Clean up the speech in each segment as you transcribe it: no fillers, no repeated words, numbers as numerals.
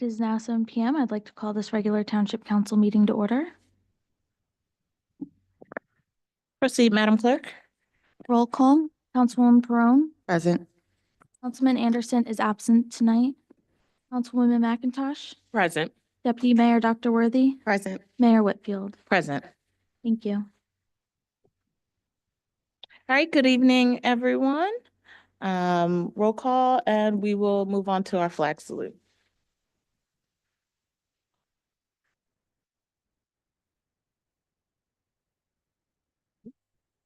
It is now 7 p.m. I'd like to call this regular Township Council meeting to order. Proceed, Madam Clerk. Roll call. Councilwoman Perone. Present. Councilman Anderson is absent tonight. Councilwoman McIntosh. Present. Deputy Mayor Dr. Worthy. Present. Mayor Whitfield. Present. Thank you. All right, good evening, everyone. Roll call, and we will move on to our flag salute.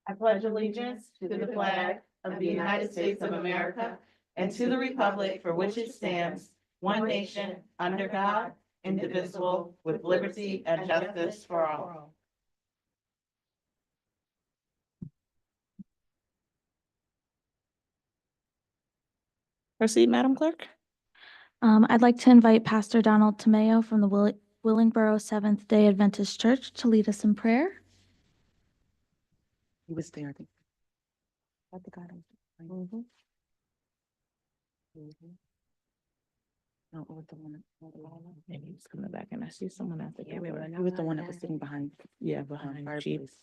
I pledge allegiance to the flag of the United States of America and to the republic for which it stands, one nation, under God, indivisible, with liberty and justice for all. Proceed, Madam Clerk. I'd like to invite Pastor Donald Tomeo from the Willingboro Seventh-day Adventist Church to lead us in prayer. He was there, I think. I think I don't. No, it was the one. Maybe he's coming back, and I see someone at the door. He was the one that was sitting behind. Yeah, behind Chief. fireplace.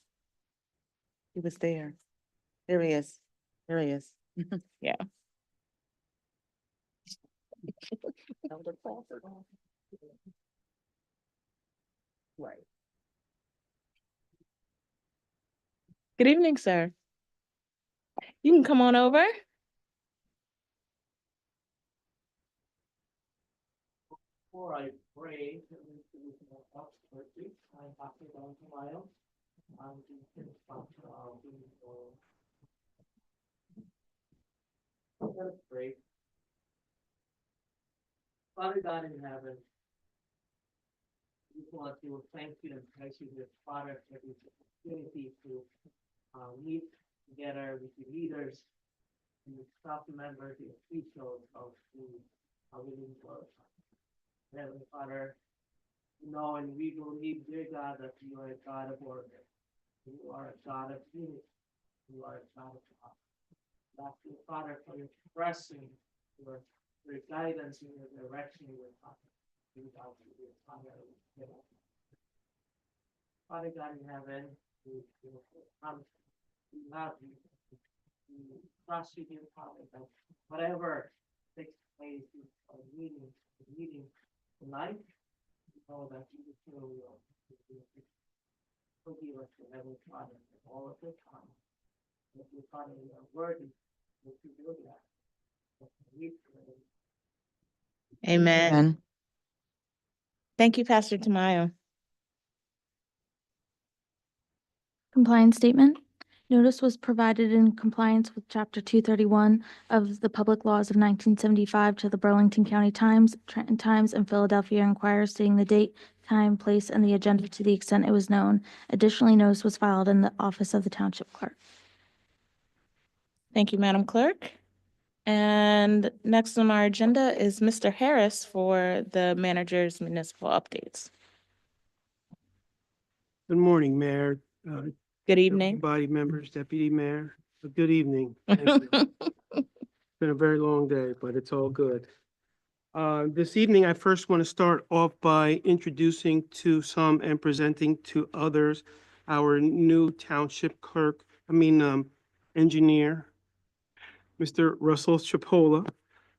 He was there. There he is. There he is. Yeah. Right. Good evening, sir. You can come on over. Before I pray, I'm Pastor Don Tomayo. I'm the sponsor of the pray. Father God in heaven, we want to thank you and praise you, this Father, for this opportunity to meet together with the leaders and the staff members, the officials of the Willingboro. Heavenly Father, you know, and we believe, dear God, that you are a God of order. You are a God of unity. You are a God of love. Thank you, Father, for your blessing, your guidance, and your direction, your Father. Without you, dear Father, we cannot. Father God in heaven, we love you. We trust you, dear Father, that whatever takes place in our meeting tonight, we know that you will forgive us for every Father and all of the time. If you Father, you are worthy, if you do that. Amen. And Thank you, Pastor Tamayo. Compliance statement. Notice was provided in compliance with Chapter 231 of the Public Laws of 1975 to the Burlington County Times, Trenton Times, and Philadelphia Inquirer, stating the date, time, place, and the agenda to the extent it was known. Additionally, notice was filed in the office of the Township Clerk. Thank you, Madam Clerk. And next on our agenda is Mr. Harris for the manager's municipal updates. Good morning, Mayor. Good evening. Body members, Deputy Mayor. Good evening. Thank you. It's been a very long day, but it's all good. This evening, I first want to start off by introducing to some and presenting to others our new township clerk, engineer, Mr. Russell Chipola,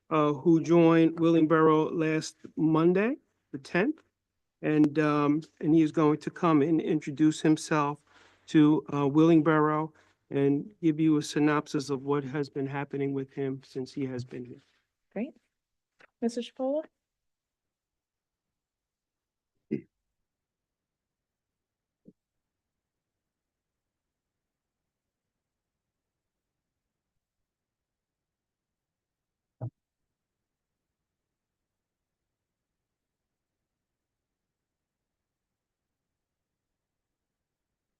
who joined Willingboro last Monday, the 10th. And he is going to come and introduce himself to Willingboro and give you a synopsis of what has been happening with him since he has been here. Great. Mr. Chipola?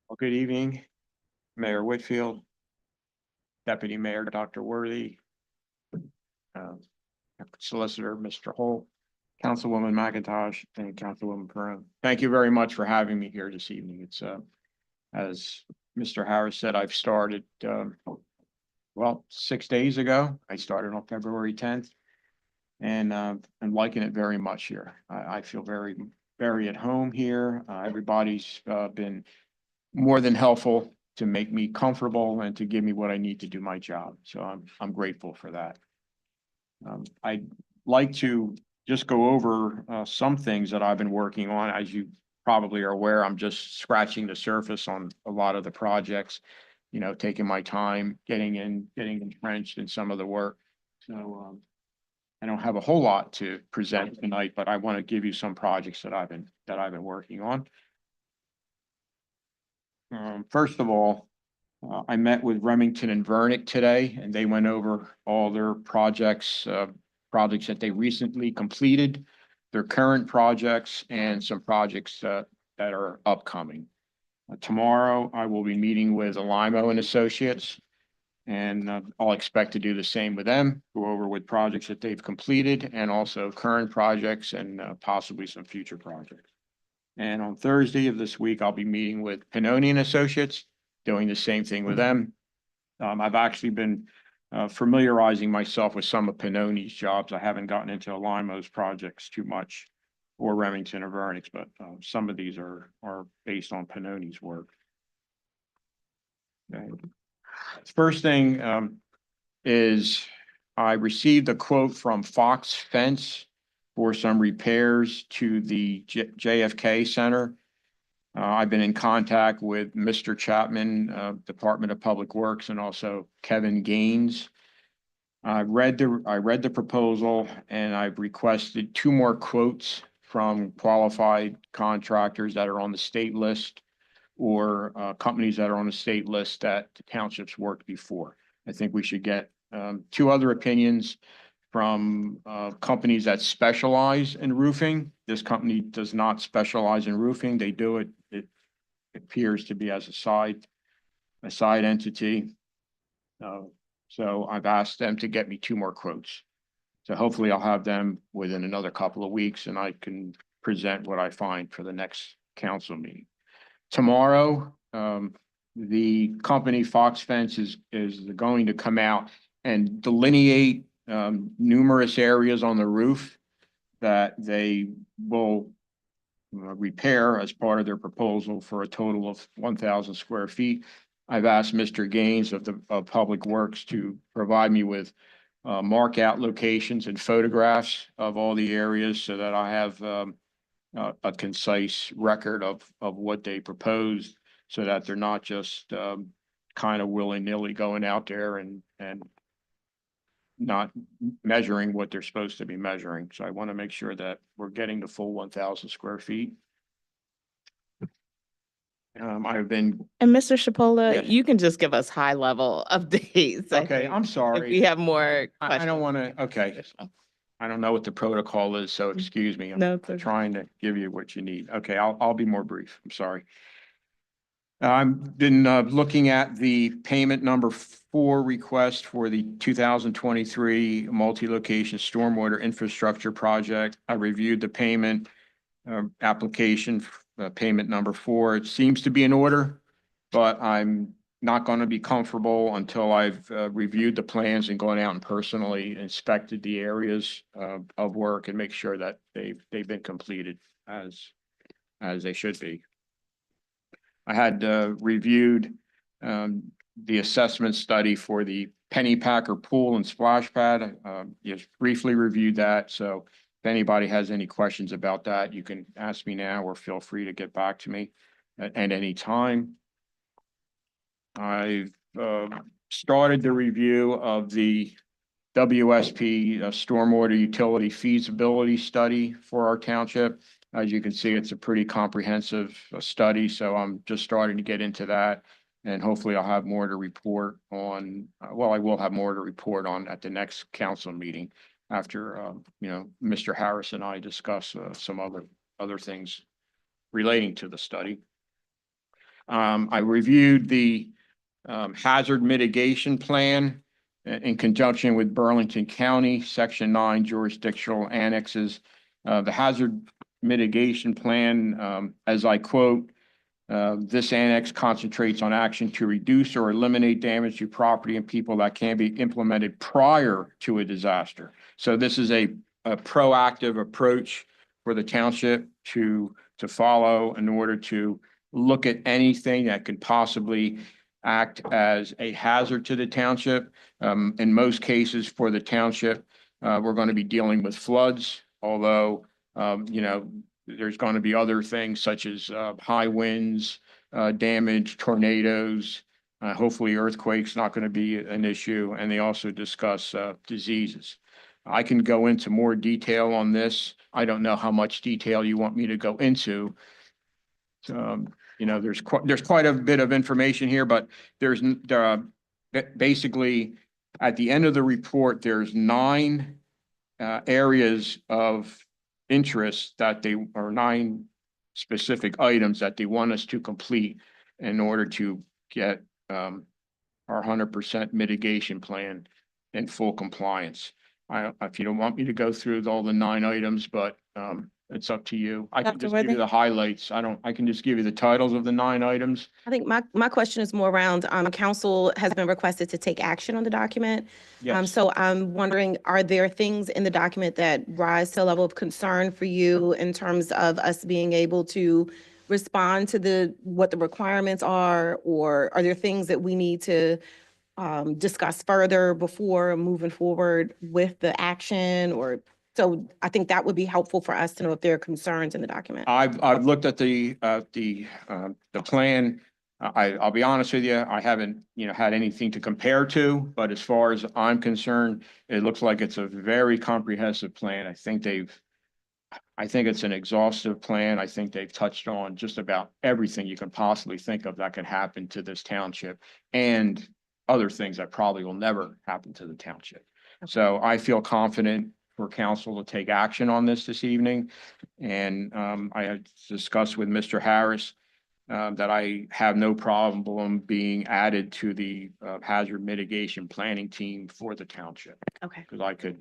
Well, good evening, Mayor Whitfield, Deputy Mayor Dr. Worthy, Solicitor Mr. Holt, Councilwoman McIntosh, and Councilwoman Perone. Thank you very much for having me here this evening. It's as Mr. Harris said, I've started 6 days ago. I started on February 10th. and liking it very much here. I feel very, very at home here. Everybody's been more than helpful to make me comfortable and to give me what I need to do my job. So I'm grateful for that. I'd like to just go over some things that I've been working on. As you probably are aware, I'm just scratching the surface on a lot of the projects, taking my time, getting entrenched in some of the work. So I don't have a whole lot to present tonight, but I want to give you some projects that I've been working on. First of all, I met with Remington and Vernick today, and they went over all their projects that they recently completed, their current projects, and some projects that are upcoming. Tomorrow, I will be meeting with Alimo and Associates, and I'll expect to do the same with them, go over with projects that they've completed and also current projects and possibly some future projects. And on Thursday of this week, I'll be meeting with Pannoni and Associates, doing the same thing with them. I've actually been familiarizing myself with some of Pannoni's jobs. I haven't gotten into Alimo's projects too much, or Remington or Vernick's, but some of these are based on Pannoni's work. Okay. First thing is I received a quote from Fox Fence for some repairs to the JFK Center. I've been in contact with Mr. Chapman, Department of Public Works, and also Kevin Gaines. I read the proposal, and I've requested 2 more quotes from qualified contractors that are on the state list, or companies that are on the state list that the townships worked before. I think we should get 2 other opinions from companies that specialize in roofing. This company does not specialize in roofing. They do it, it appears to be as a side entity. So I've asked them to get me 2 more quotes. So hopefully I'll have them within another couple of weeks, and I can present what I find for the next council meeting. Tomorrow, the company Fox Fence is going to come out and delineate numerous areas on the roof that they will repair as part of their proposal for a total of 1,000 square feet. I've asked Mr. Gaines of Public Works to provide me with mark out locations and photographs of all the areas so that I have a concise record of what they proposed, so that they're not just kind of willy-nilly going out there and not measuring what they're supposed to be measuring. So I want to make sure that we're getting the full 1,000 square feet. I've been, And Mr. Chipola, Yes. you can just give us high level updates. I okay, think, I'm if we sorry. have more I questions. don't want to, okay. I don't know what the protocol is, so excuse me. No, it's I'm okay. trying to give you what you need. Okay, I'll be more brief. I'm sorry. I've been looking at the payment number 4 request for the 2023 multi-location stormwater infrastructure project. I reviewed the payment application, payment number 4. It seems to be in order, but I'm not going to be comfortable until I've reviewed the plans and gone out and personally inspected the areas of work and make sure that they've been completed as they should be. I had reviewed the assessment study for the Pennypacker Pool and Splash Pad. Just briefly reviewed that. So if anybody has any questions about that, you can ask me now or feel free to get back to me at any time. I've started the review of the WSP stormwater utility feasibility study for our township. As you can see, it's a pretty comprehensive study, so I'm just starting to get into that. And hopefully I'll have more to report on, well, I will have more to report on at the next council meeting after, Mr. Harris and I discuss some other things relating to the study. I reviewed the hazard mitigation plan in conjunction with Burlington County, Section 9 jurisdictional annexes. The hazard mitigation plan, as I quote, this annex concentrates on action to reduce or eliminate damage to property and people that can be implemented prior to a disaster. So this is a a proactive approach for the township to follow in order to look at anything that could possibly act as a hazard to the township. In most cases for the township, we're going to be dealing with floods, although, there's going to be other things such as high winds, damage, tornadoes. Hopefully earthquakes not going to be an issue, and they also discuss diseases. I can go into more detail on this. I don't know how much detail you want me to go into. There's quite a bit of information here, but basically at the end of the report, there's 9 areas of interest that or 9 specific items that they want us to complete in order to get our 100% mitigation plan in full compliance. If you don't want me to go through all the 9 items, but it's up to you. I can Dr. just give you Worthing? the highlights. I can just give you the titles of the 9 items. I think my question is more around, council has been requested to take action on the document. Yes. So I'm wondering, are there things in the document that rise to a level of concern for you in terms of us being able to respond to what the requirements are? Or are there things that we need to discuss further before moving forward with the action? So I think that would be helpful for us to know if there are concerns in the document. I've looked at the plan. I'll be honest with you, I haven't, had anything to compare to, but as far as I'm concerned, it looks like it's a very comprehensive plan. I think it's an exhaustive plan. I think they've touched on just about everything you can possibly think of that could happen to this township and other things that probably will never happen to the township. So I feel confident for council to take action on this evening. And I had discussed with Mr. Harris that I have no problem being added to the hazard mitigation planning team for the township. Okay. Because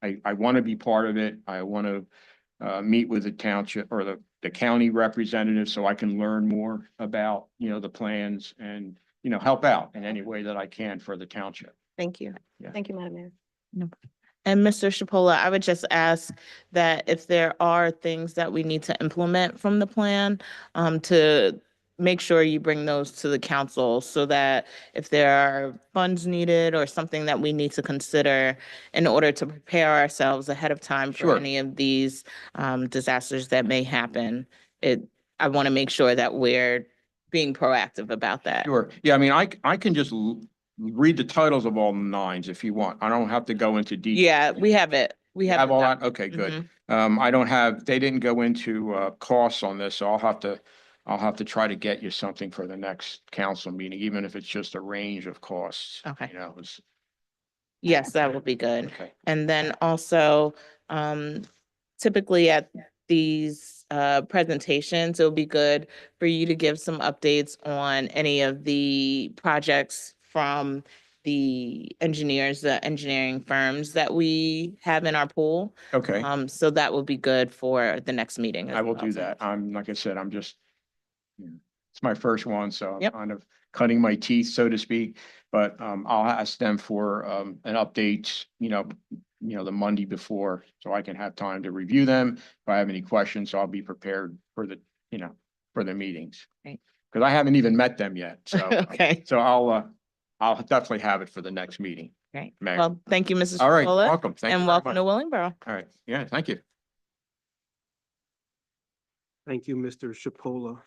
I want to be part of it. I want to meet with the township or the county representative so I can learn more about, the plans and, help out in any way that I can for the township. Thank you. Yeah. Thank you, Madam Mayor. And Mr. Chipola, I would just ask that if there are things that we need to implement from the plan, to make sure you bring those to the council so that if there are funds needed or something that we need to consider in order to prepare ourselves ahead of time for Sure. any of these disasters that may happen, I want to make sure that we're being proactive about that. Sure. Yeah, I mean, I can just read the titles of all the 9s if you want. I don't have to go into detail. Yeah, we have it. We have Have the all doc- that? Okay, good. Mhm. They didn't go into costs on this, so I'll have to try to get you something for the next council meeting, even if it's just a range of costs. Okay. It's Yes, that would be good. okay. And then also, typically at these presentations, it'll be good for you to give some updates on any of the projects from the engineering firms that we have in our pool. Okay, So that will be good for the next meeting. as I will well. do that. Like I said, it's my first one, so I'm Yep. kind of cutting my teeth, so to speak. But I'll ask them for an update, the Monday before, so I can have time to review them. If I have any questions, I'll be prepared for the meetings. Great. Because I haven't even met them yet, so. Okay, So I'll definitely have it for the next meeting. great. Mayor. Well, thank you, Mrs. All right, Chipola, welcome. Thank you and very welcome much. to Willingboro. All right, yeah, thank you. Thank you, Mr. Chipola.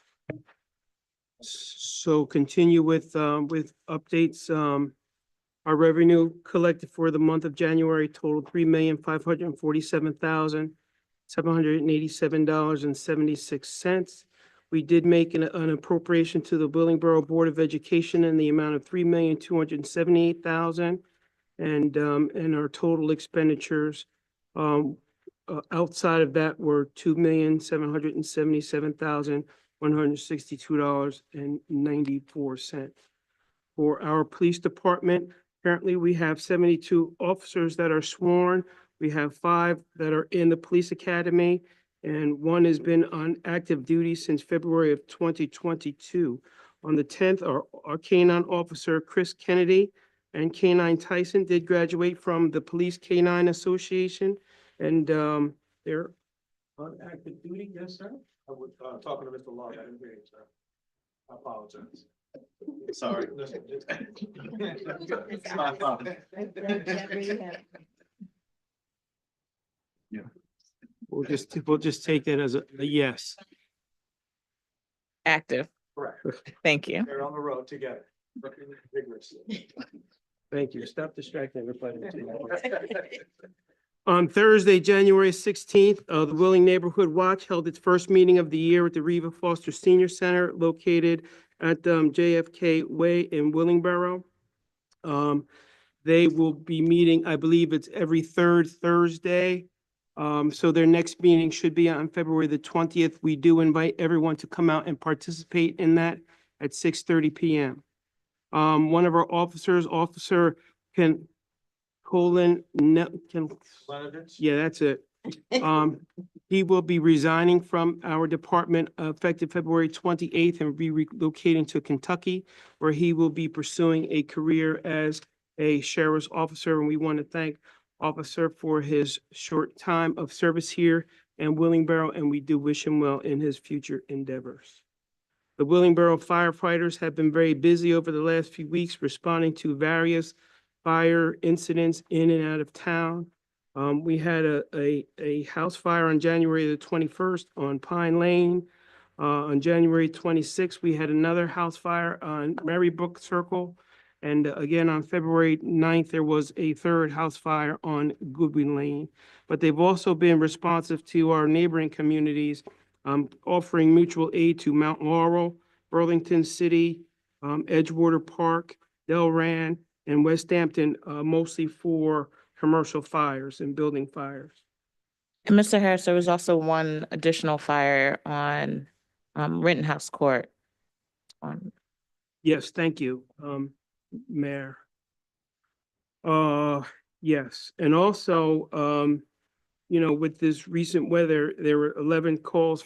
So continue with updates. Our revenue collected for the month of January totaled $3,547,787.76. We did make an appropriation to the Willingboro Board of Education in the amount of $3,278,000. And our total expenditures outside of that were $2,777,162.94. For our police department, currently we have 72 officers that are sworn. We have 5 that are in the police academy, and 1 has been on active duty since February of 2022. On the 10th, our K-9 officer, Chris Kennedy, and K-9 Tyson did graduate from the Police K-9 Association. And, they're on active duty, yes, sir? I was talking to Mr. Long, I didn't hear you, sir. I apologize. Sorry. It's my fault. We'll just take that as a yes. Active. Correct. Thank you. They're on the road together. Working vigorously. Thank you. Stop distracting everybody. On Thursday, January 16th, the Willing Neighborhood Watch held its first meeting of the year at the Reva Foster Senior Center located at JFK Way in Willingboro. They will be meeting, I believe it's every third Thursday. So their next meeting should be on February the 20th. We do invite everyone to come out and participate in that at 6:30 PM. One of our officers, Officer can yeah, that's it. He will be resigning from our department effective February 28th and be relocating to Kentucky, where he will be pursuing a career as a sheriff's officer. And we want to thank Officer for his short time of service here in Willingboro, and we do wish him well in his future endeavors. The Willingboro firefighters have been very busy over the last few weeks responding to various fire incidents in and out of town. We had a house fire on January the 21st on Pine Lane. On January 26th, we had another house fire on Marybrook Circle. And again, on February 9th, there was a third house fire on Goodwin Lane. But they've also been responsive to our neighboring communities, offering mutual aid to Mount Laurel, Burlington City, Edgewater Park, Delran, and West Hampton, mostly for commercial fires and building fires. And Mr. Harris, there was also one additional fire on Rittenhouse Court. Yes, thank you, Mayor. Yes, and also, you know, with this recent weather, there were 11 calls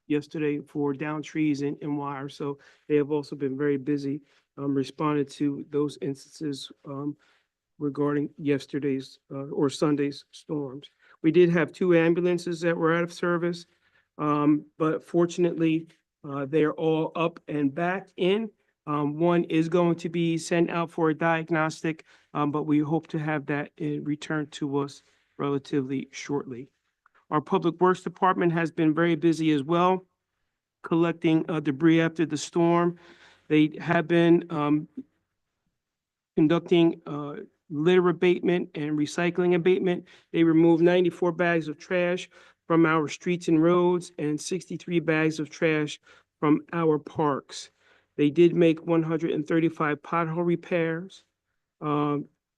yesterday for down trees and wires, so they have also been very busy, responded to those instances, regarding yesterday's, or Sunday's storms. We did have 2 ambulances that were out of service, but fortunately, they're all up and back in. One is going to be sent out for a diagnostic, but we hope to have that returned to us relatively shortly. Our Public Works Department has been very busy as well, collecting debris after the storm. They have been conducting litter abatement and recycling abatement. They removed 94 bags of trash from our streets and roads and 63 bags of trash from our parks. They did make 135 pothole repairs,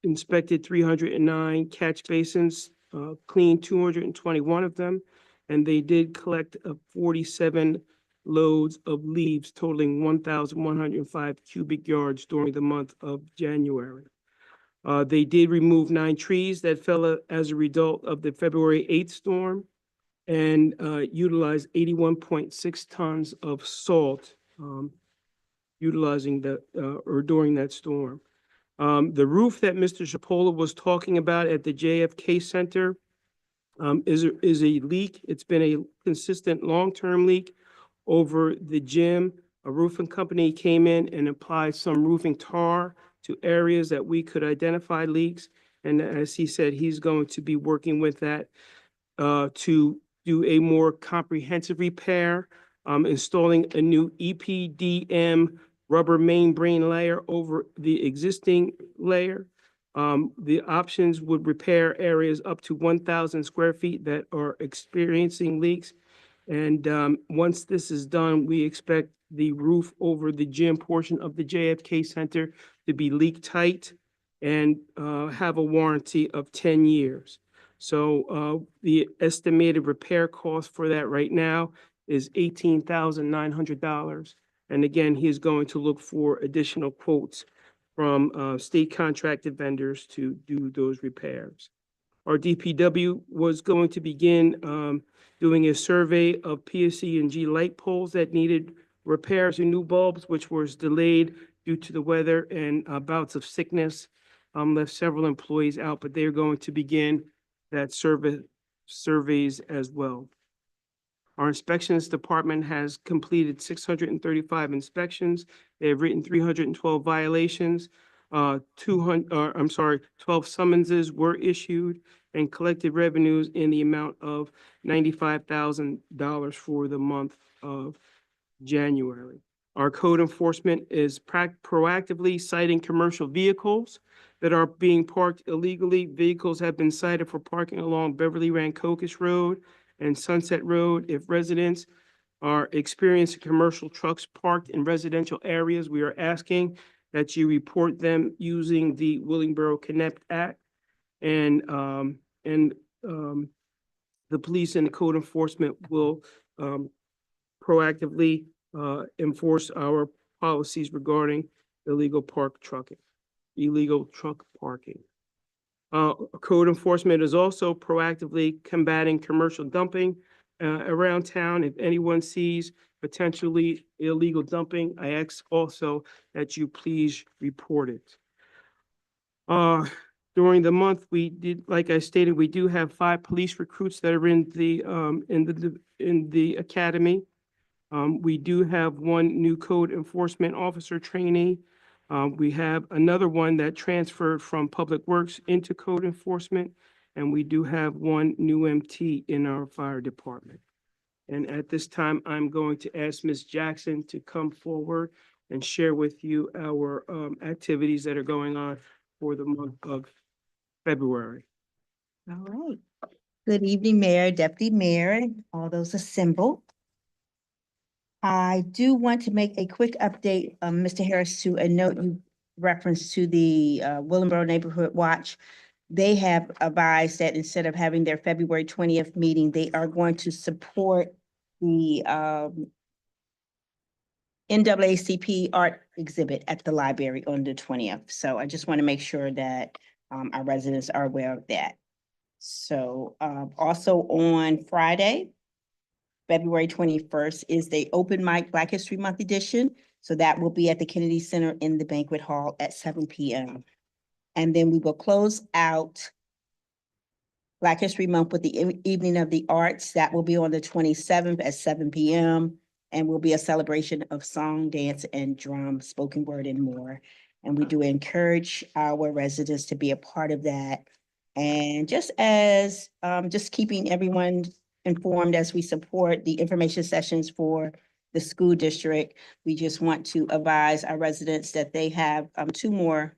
inspected 309 catch basins, cleaned 221 of them, and they did collect 47 loads of leaves totaling 1,105 cubic yards during the month of January. They did remove 9 trees that fell as a result of the February 8th storm and utilized 81.6 tons of salt utilizing or during that storm. The roof that Mr. Chipola was talking about at the JFK Center is a leak. It's been a consistent long-term leak over the gym. A roofing company came in and applied some roofing tar to areas that we could identify leaks. And as he said, he's going to be working with that to do a more comprehensive repair, installing a new EPDM rubber membrane layer over the existing layer. The options would repair areas up to 1,000 square feet that are experiencing leaks. And once this is done, we expect the roof over the gym portion of the JFK Center to be leak tight and have a warranty of 10 years. So the estimated repair cost for that right now is $18,900. And again, he's going to look for additional quotes from state contracted vendors to do those repairs. Our DPW was going to begin doing a survey of PSE&G light poles that needed repairs and new bulbs, which was delayed due to the weather and bouts of sickness. Left several employees out, but they're going to begin that surveys as well. Our inspections department has completed 635 inspections. They have written 312 violations. 12 summonses were issued and collected revenues in the amount of $95,000 for the month of January. Our code enforcement is proactively citing commercial vehicles that are being parked illegally. Vehicles have been cited for parking along Beverly Rancocas Road and Sunset Road. If residents are experiencing commercial trucks parked in residential areas, we are asking that you report them using the Willingboro Connect Act. And the police and the code enforcement will proactively enforce our policies regarding illegal truck parking. Code enforcement is also proactively combating commercial dumping around town. If anyone sees potentially illegal dumping, I ask also that you please report it. During the month, we did, like I stated, we do have 5 police recruits that are in the academy. We do have 1 new code enforcement officer trainee. We have another one that transferred from Public Works into code enforcement, and we do have 1 new MT in our fire department. And at this time, I'm going to ask Ms. Jackson to come forward and share with you our activities that are going on for the month of February. All right. Good evening, Mayor, Deputy Mayor, all those assembled. I do want to make a quick update, Mr. Harris, to a note you referenced to the Willingboro Neighborhood Watch. They have advised that instead of having their February 20th meeting, they are going to support the NAACP art exhibit at the library on the 20th. So I just want to make sure that our residents are aware of that. So also on Friday, February 21st is the Open Mic Black History Month edition. So that will be at the Kennedy Center in the banquet hall at 7 p.m. And then we will close out Black History Month with the Evening of the Arts. That will be on the 27th at 7 p.m. and will be a celebration of song, dance, and drum, spoken word, and more. And we do encourage our residents to be a part of that. And just as, just keeping everyone informed as we support the information sessions for the school district, we just want to advise our residents that they have 2 more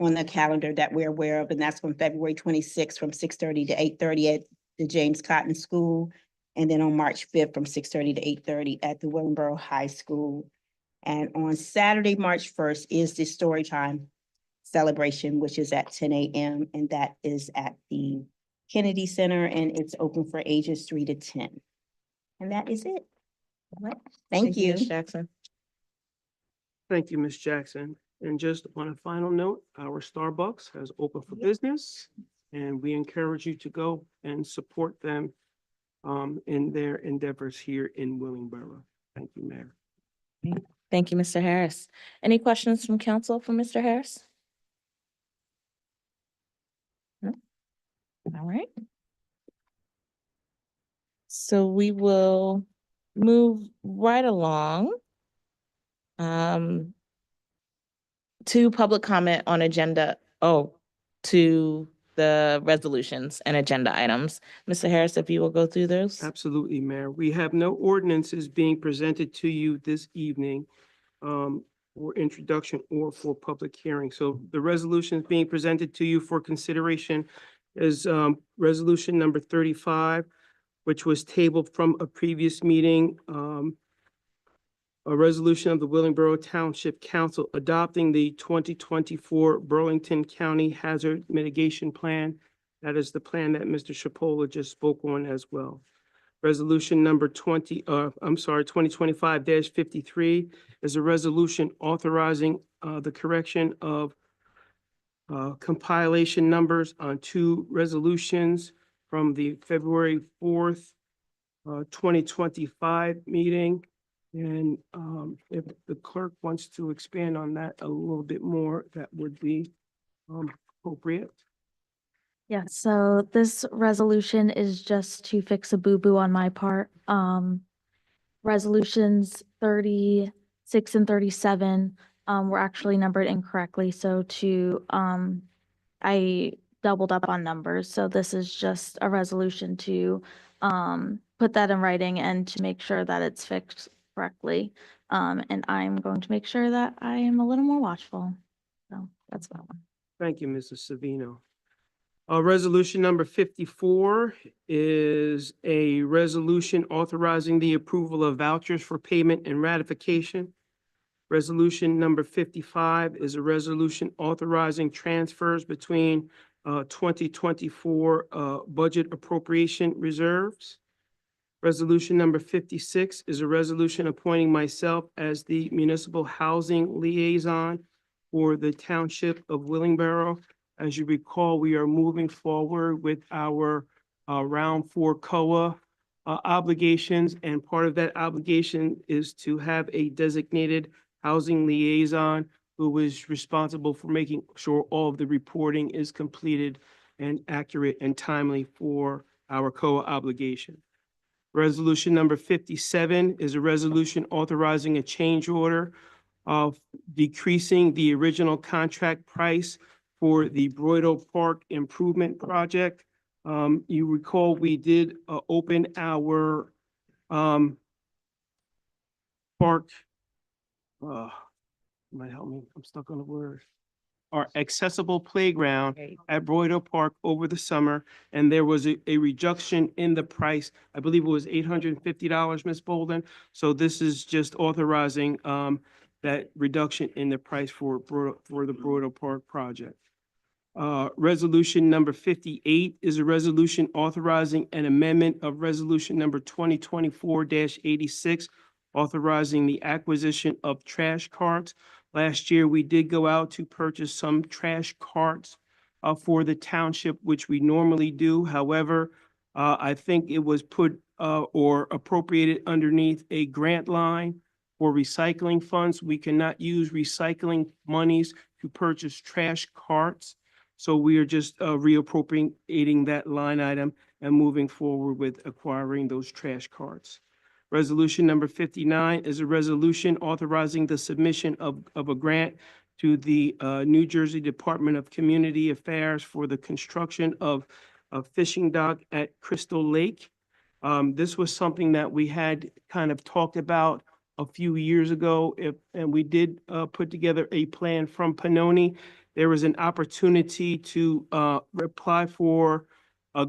on the calendar that we're aware of, and that's on February 26th from 6:30 to 8:30 at the James Cotton School, and then on March 5th from 6:30 to 8:30 at the Willingboro High School. And on Saturday, March 1st is the Storytime celebration, which is at 10 a.m. and that is at the Kennedy Center, and it's open for ages 3 to 10. And that is it. All right. Thank you. Ms. Jackson. Thank you, Ms. Jackson. And just on a final note, our Starbucks has opened for business, and we encourage you to go and support them in their endeavors here in Willingboro. Thank you, Mayor. Thank you, Mr. Harris. Any questions from council for Mr. Harris? No? All right. So we will move right along to public comment on to the resolutions and agenda items. Mr. Harris, if you will go through those. Absolutely, Mayor. We have no ordinances being presented to you this evening for introduction or for public hearing. So the resolutions being presented to you for consideration is resolution number 35, which was tabled from a previous meeting. A resolution of the Willingboro Township Council adopting the 2024 Burlington County Hazard Mitigation Plan. That is the plan that Mr. Chipola just spoke on as well. Resolution number 2025-53 is a resolution authorizing the correction of compilation numbers on 2 resolutions from the February 4th, 2025 meeting. And if the clerk wants to expand on that a little bit more, that would be appropriate. Yeah, so this resolution is just to fix a boo-boo on my part. Resolutions 36 and 37 were actually numbered incorrectly, so I doubled up on numbers, so this is just a resolution to put that in writing and to make sure that it's fixed correctly. And I'm going to make sure that I am a little more watchful. So that's that one. Thank you, Mrs. Savino. Resolution number 54 is a resolution authorizing the approval of vouchers for payment and ratification. Resolution number 55 is a resolution authorizing transfers between 2024 budget appropriation reserves. Resolution number 56 is a resolution appointing myself as the municipal housing liaison for the township of Willingboro. As you recall, we are moving forward with our round 4 COA obligations, and part of that obligation is to have a designated housing liaison who is responsible for making sure all of the reporting is completed and accurate and timely for our COA obligation. Resolution number 57 is a resolution authorizing a change order of decreasing the original contract price for the Broido Park Improvement Project. You recall, we did open our park, might help me, I'm stuck on the word. Our accessible playground at Broido Park over the summer, and there was a reduction in the price. I believe it was $850, Ms. Bolden. So this is just authorizing that reduction in the price for the Broido Park project. Resolution number 58 is a resolution authorizing an amendment of resolution number 2024-86, authorizing the acquisition of trash carts. Last year, we did go out to purchase some trash carts for the township, which we normally do. However, I think it was put or appropriated underneath a grant line for recycling funds. We cannot use recycling monies to purchase trash carts. So we are just reappropriating that line item and moving forward with acquiring those trash carts. Resolution number 59 is a resolution authorizing the submission of a grant to the New Jersey Department of Community Affairs for the construction of a fishing dock at Crystal Lake. This was something that we had kind of talked about a few years ago, and we did put together a plan from Pannoni. There was an opportunity to apply for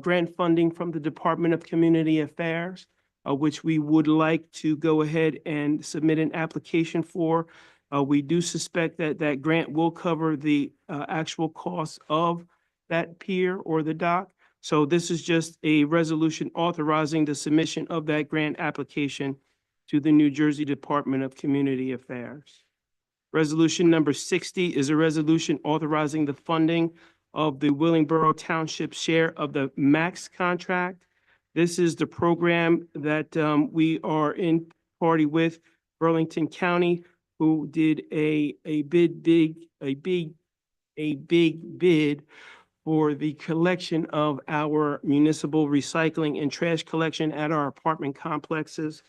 grant funding from the Department of Community Affairs, which we would like to go ahead and submit an application for. We do suspect that that grant will cover the actual costs of that pier or the dock. So this is just a resolution authorizing the submission of that grant application to the New Jersey Department of Community Affairs. Resolution number 60 is a resolution authorizing the funding of the Willingboro Township share of the MAX contract. This is the program that we are in party with Burlington County, who did a big bid for the collection of our municipal recycling and trash collection at our apartment complexes.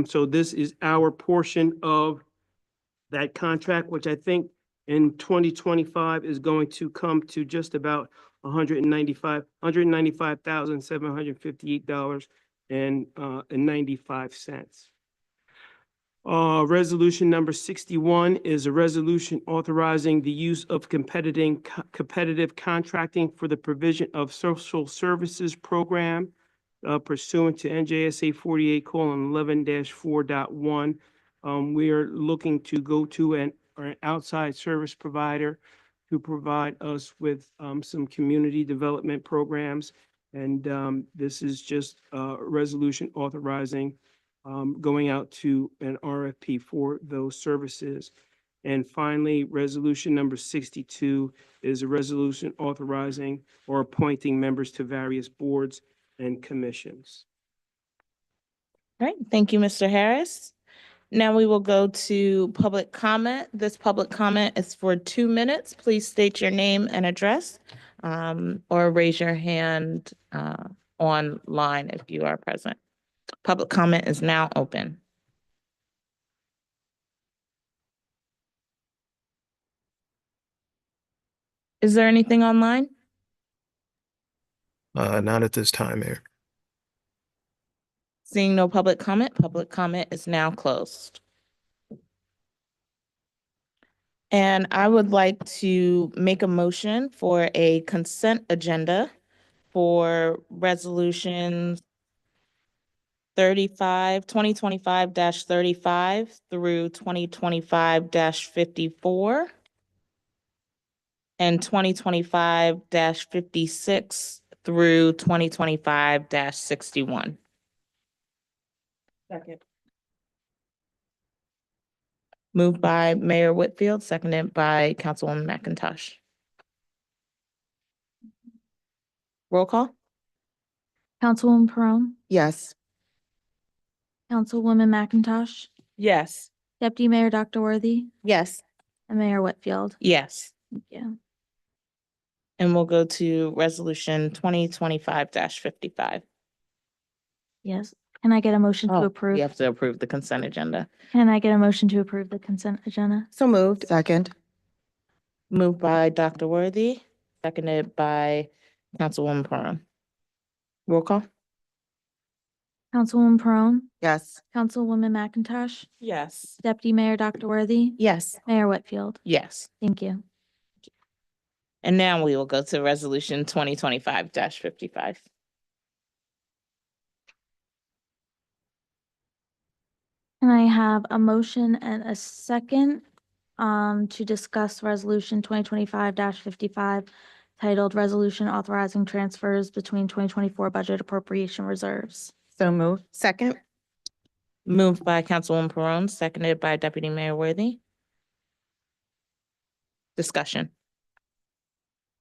So this is our portion of that contract, which I think in 2025 is going to come to just about $195,758.95. Resolution number 61 is a resolution authorizing the use of competitive contracting for the provision of social services program pursuant to NJSA 48:11-4.1. We are looking to go to an outside service provider to provide us with some community development programs. And this is just a resolution authorizing going out to an RFP for those services. And finally, resolution number 62 is a resolution authorizing or appointing members to various boards and commissions. All right, thank you, Mr. Harris. Now we will go to public comment. This public comment is for 2 minutes. Please state your name and address, or raise your hand online if you are present. Public comment is now open. Is there anything online? Not at this time, Mayor. Seeing no public comment is now closed. And I would like to make a motion for a consent agenda for resolutions 2025 through 2025-54 and 2025-56 through 2025-61. Second. Moved by Mayor Whitfield, seconded by Councilwoman McIntosh. Roll call? Councilwoman Perone, Yes. Councilwoman McIntosh, Yes. Deputy Mayor Dr. Worthy, Yes. and Mayor Whitfield. Yes. Thank you. And we'll go to resolution 2025-55. Yes. Can I get a motion to We approve? have to approve the consent agenda. Can I get a motion to approve the consent agenda? So moved. Second. Moved by Dr. Worthy, seconded by Councilwoman Perone. Roll call? Councilwoman Perone, Yes. Councilwoman McIntosh, Yes. Deputy Mayor Dr. Worthy, Yes. Mayor Whitfield. Yes. Thank you. And now we will go to resolution 2025-55. And I have a motion and a second to discuss resolution 2025-55 titled Resolution Authorizing Transfers Between 2024 Budget Appropriation Reserves. So moved. Second. Moved by Councilwoman Perone, seconded by Deputy Mayor Worthy. Discussion.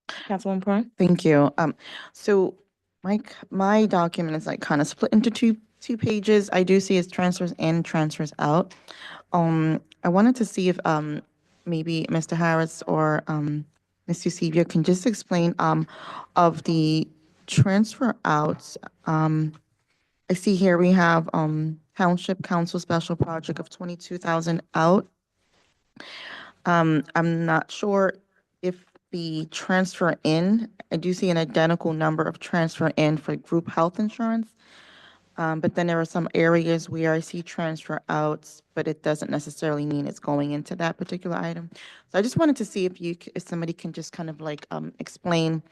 Councilwoman Perone? Thank you. So my document is like kind of split into two pages. I do see it's transfers in, transfers out. I wanted to see if maybe Mr. Harris or Ms. Eusebio can just explain of the transfer outs. I see here we have Township Council Special Project of 22,000 out. I'm not sure if the transfer in, I do see an identical number of transfer in for group health insurance. But then there are some areas where I see transfer outs, but it doesn't necessarily mean it's going into that particular item. So I just wanted to see if if somebody can just kind of like explain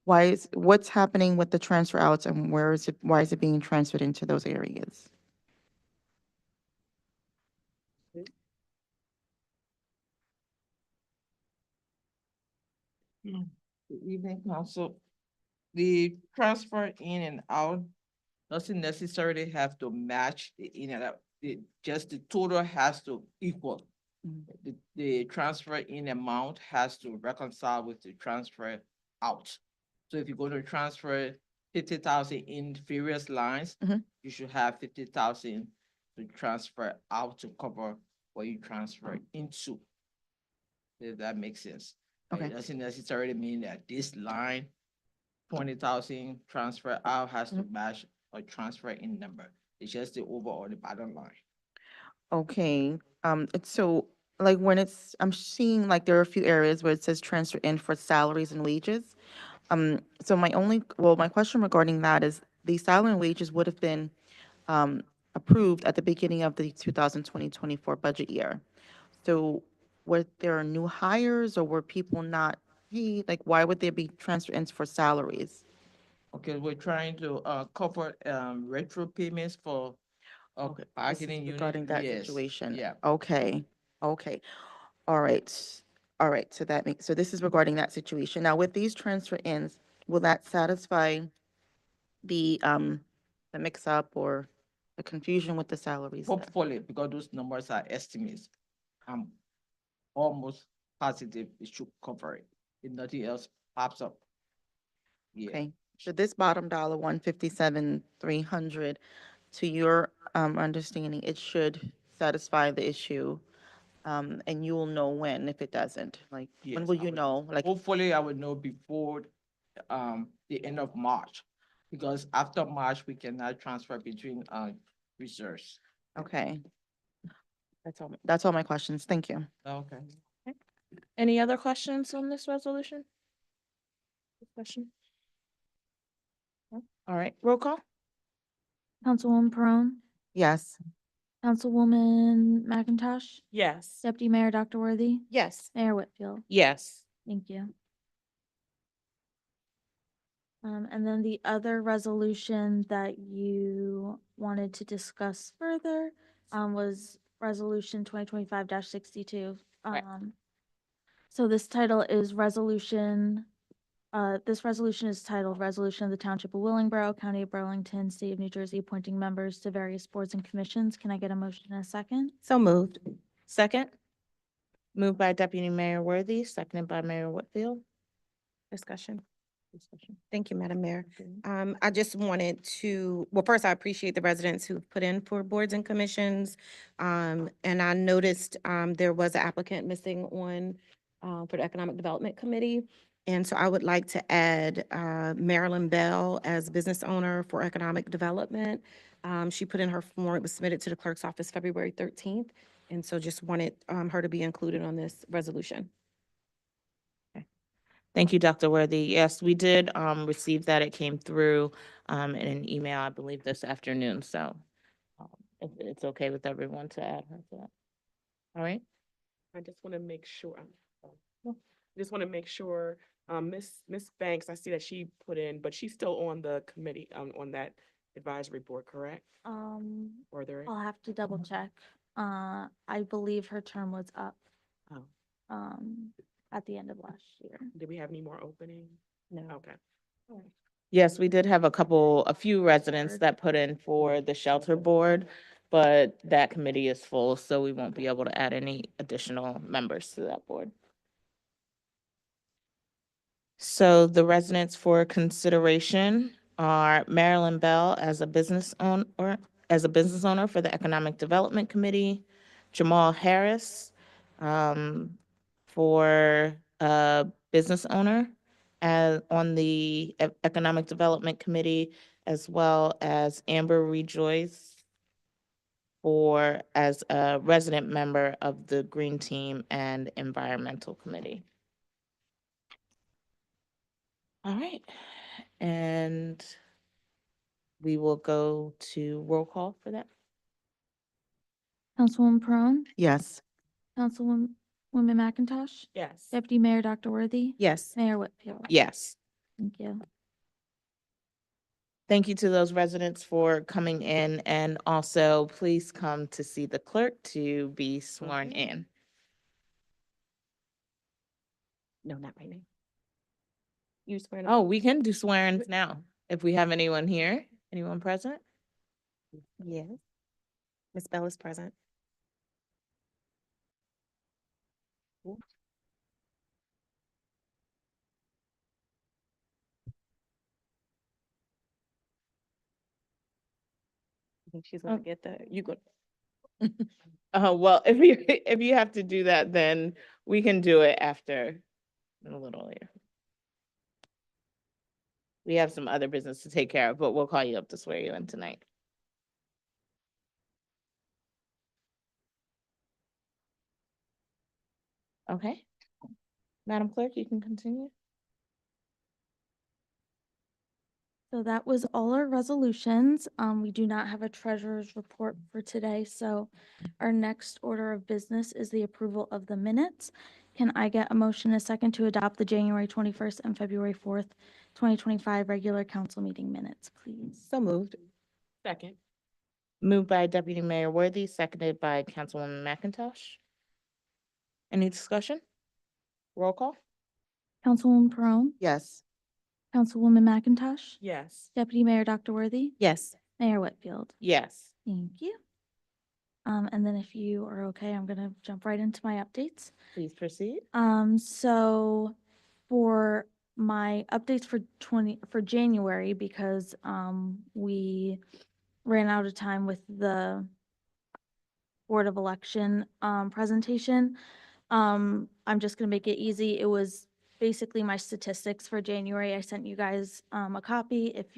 what's happening with the transfer outs and why is it being transferred into those areas? Good evening, council. The transfer in and out doesn't necessarily have to match the in and out. Just the total has to equal. The transfer in amount has to reconcile with the transfer out. So if you're going to transfer 50,000 in various lines, Mhm. you should have 50,000 to transfer out to cover what you transfer into. If that makes sense. Okay. It doesn't necessarily mean that this line, 20,000 transfer out has to match a transfer in number. It's just the over or the bottom line. Okay, it's so, like, I'm seeing like there are a few areas where it says transfer in for salaries and wages. So my question regarding that is the salary and wages would have been approved at the beginning of the 2024 budget year. So were there new hires or were people not paid? Like, why would there be transfer ins for salaries? Okay, we're trying to cover retro payments for Okay, this is bargaining unit. regarding that Yes, situation. yeah. Okay, okay. All right. All right. So this is regarding that situation. Now with these transfer ins, will that satisfy the mix up or the confusion with the salaries? then? Hopefully, because those numbers are estimates. I'm almost positive it should cover it. If nothing else pops up. Yeah. Okay. So this bottom dollar, 157,300, to your understanding, it should satisfy the issue And you will know when if it doesn't, like, when Yes, will I you will. know? Like, Hopefully, I will know before the end of March, because after March, we cannot transfer between reserves. okay. That's all my questions. Thank you. Okay. Any other questions on this resolution? Question? No? All right, roll call? Councilwoman Perone, Yes. Councilwoman McIntosh, Yes. Deputy Mayor Dr. Worthy, Yes. Mayor Whitfield. Yes. Thank you. And then the other resolution that you wanted to discuss further, was Resolution 2025-62. Right. So this title is this resolution is titled Resolution of the Township of Willingboro, County of Burlington, State of New Jersey, appointing members to various boards and commissions. Can I get a motion in a second? So moved. Second? Moved by Deputy Mayor Worthy, seconded by Mayor Whitfield. Discussion. Discussion. Thank you, Madam Mayor. I just wanted to, well, first, I appreciate the residents who've put in for boards and commissions. And I noticed, there was an applicant missing on, for the Economic Development Committee. And so I would like to add, Marilyn Bell as business owner for economic development. She put in her form, it was submitted to the clerk's office February 13th. And so just wanted, her to be included on this resolution. Thank you, Dr. Worthy. Yes, we did receive that. It came through in an email, I believe, this afternoon. So if it's okay with everyone to add her to that. All right? I just want to make sure, just want to make sure, Miss Banks, I see that she put in, but she's still on the committee, on that advisory board, correct? Or there? I'll have to double check. I believe her term was up, Oh, at the end of last year. did we have any more openings? No. Okay. Yes, we did have a few residents that put in for the shelter board, but that committee is full, so we won't be able to add any additional members to that board. So the residents for consideration are Marilyn Bell as a business owner, for the Economic Development Committee, Jamal Harris for a business owner on the Economic Development Committee, as well as Amber Rejoice as a resident member of the Green Team and Environmental Committee. All right, and we will go to roll call for that. Councilwoman Perone, Yes. Councilwoman McIntosh, Yes. Deputy Mayor Dr. Worthy, Yes. Mayor Whitfield. Yes. Thank you. Thank you to those residents for coming in, and also please come to see the clerk to be sworn in. No, not right now. You swear? Oh, we can do swearings now, if we have anyone here, anyone present? Yes. Ms. Bell is present. I think she's gonna get that. You go. Well, if you have to do that, then we can do it after, a little later. We have some other business to take care of, but we'll call you up to swear you in tonight. Okay. Madam Clerk, you can continue. So that was all our resolutions. We do not have a treasurer's report for today, so our next order of business is the approval of the minutes. Can I get a motion and a second to adopt the January 21st and February 4th, 2025 regular council meeting minutes, please? So moved. Second. Moved by Deputy Mayor Worthy, seconded by Councilwoman McIntosh. Any discussion? Roll call? Councilwoman Perone, Yes. Councilwoman McIntosh, Yes. Deputy Mayor Dr. Worthy, Yes. Mayor Whitfield. Yes. Thank you. And then if you are okay, I'm gonna jump right into my updates. Please proceed. So for my updates for January, because we ran out of time with the Board of Election presentation. I'm just gonna make it easy. It was basically my statistics for January. I sent you guys a copy. If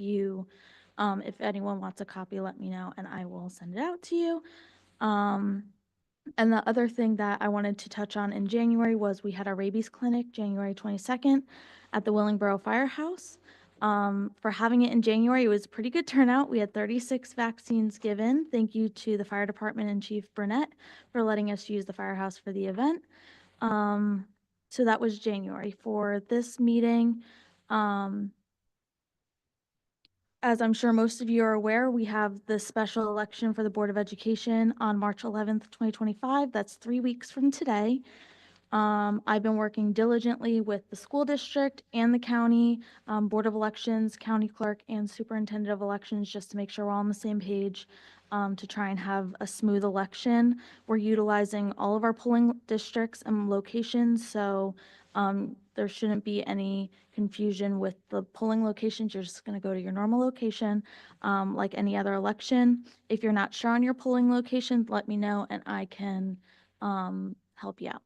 anyone wants a copy, let me know and I will send it out to you. And the other thing that I wanted to touch on in January was we had our rabies clinic, January 22nd, at the Willingboro Firehouse. For having it in January, it was a pretty good turnout. We had 36 vaccines given. Thank you to the fire department and Chief Burnett for letting us use the firehouse for the event. So that was January. For this meeting, as I'm sure most of you are aware, we have the special election for the Board of Education on March 11th, 2025. That's 3 weeks from today. I've been working diligently with the school district and the county, Board of Elections, county clerk, and superintendent of elections, just to make sure we're all on the same page, to try and have a smooth election. We're utilizing all of our polling districts and locations, so there shouldn't be any confusion with the polling locations. You're just going to go to your normal location, like any other election. If you're not sure on your polling location, let me know and I can help you out.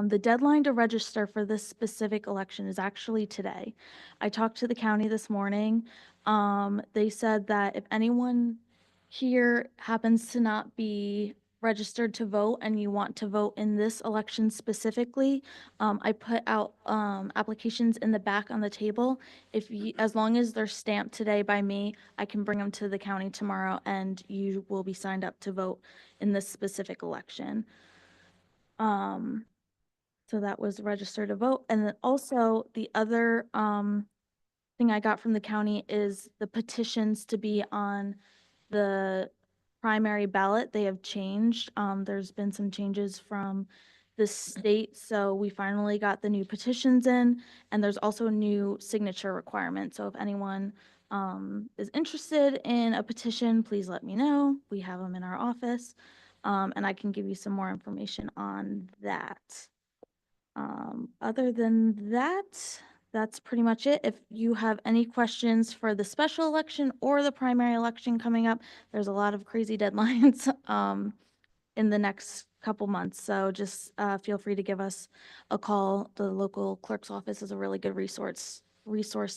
The deadline to register for this specific election is actually today. I talked to the county this morning. They said that if anyone here happens to not be registered to vote and you want to vote in this election specifically, I put out applications in the back on the table. If you, as long as they're stamped today by me, I can bring them to the county tomorrow and you will be signed up to vote in this specific election. So that was register to vote. And then also the other thing I got from the county is the petitions to be on the primary ballot. They have changed. There's been some changes from the state, so we finally got the new petitions in, and there's also a new signature requirement. So if anyone is interested in a petition, please let me know. We have them in our office, and I can give you some more information on that. Other than that, that's pretty much it. If you have any questions for the special election or the primary election coming up, there's a lot of crazy deadlines in the next couple months. So just feel free to give us a call. The local clerk's office is a really good resource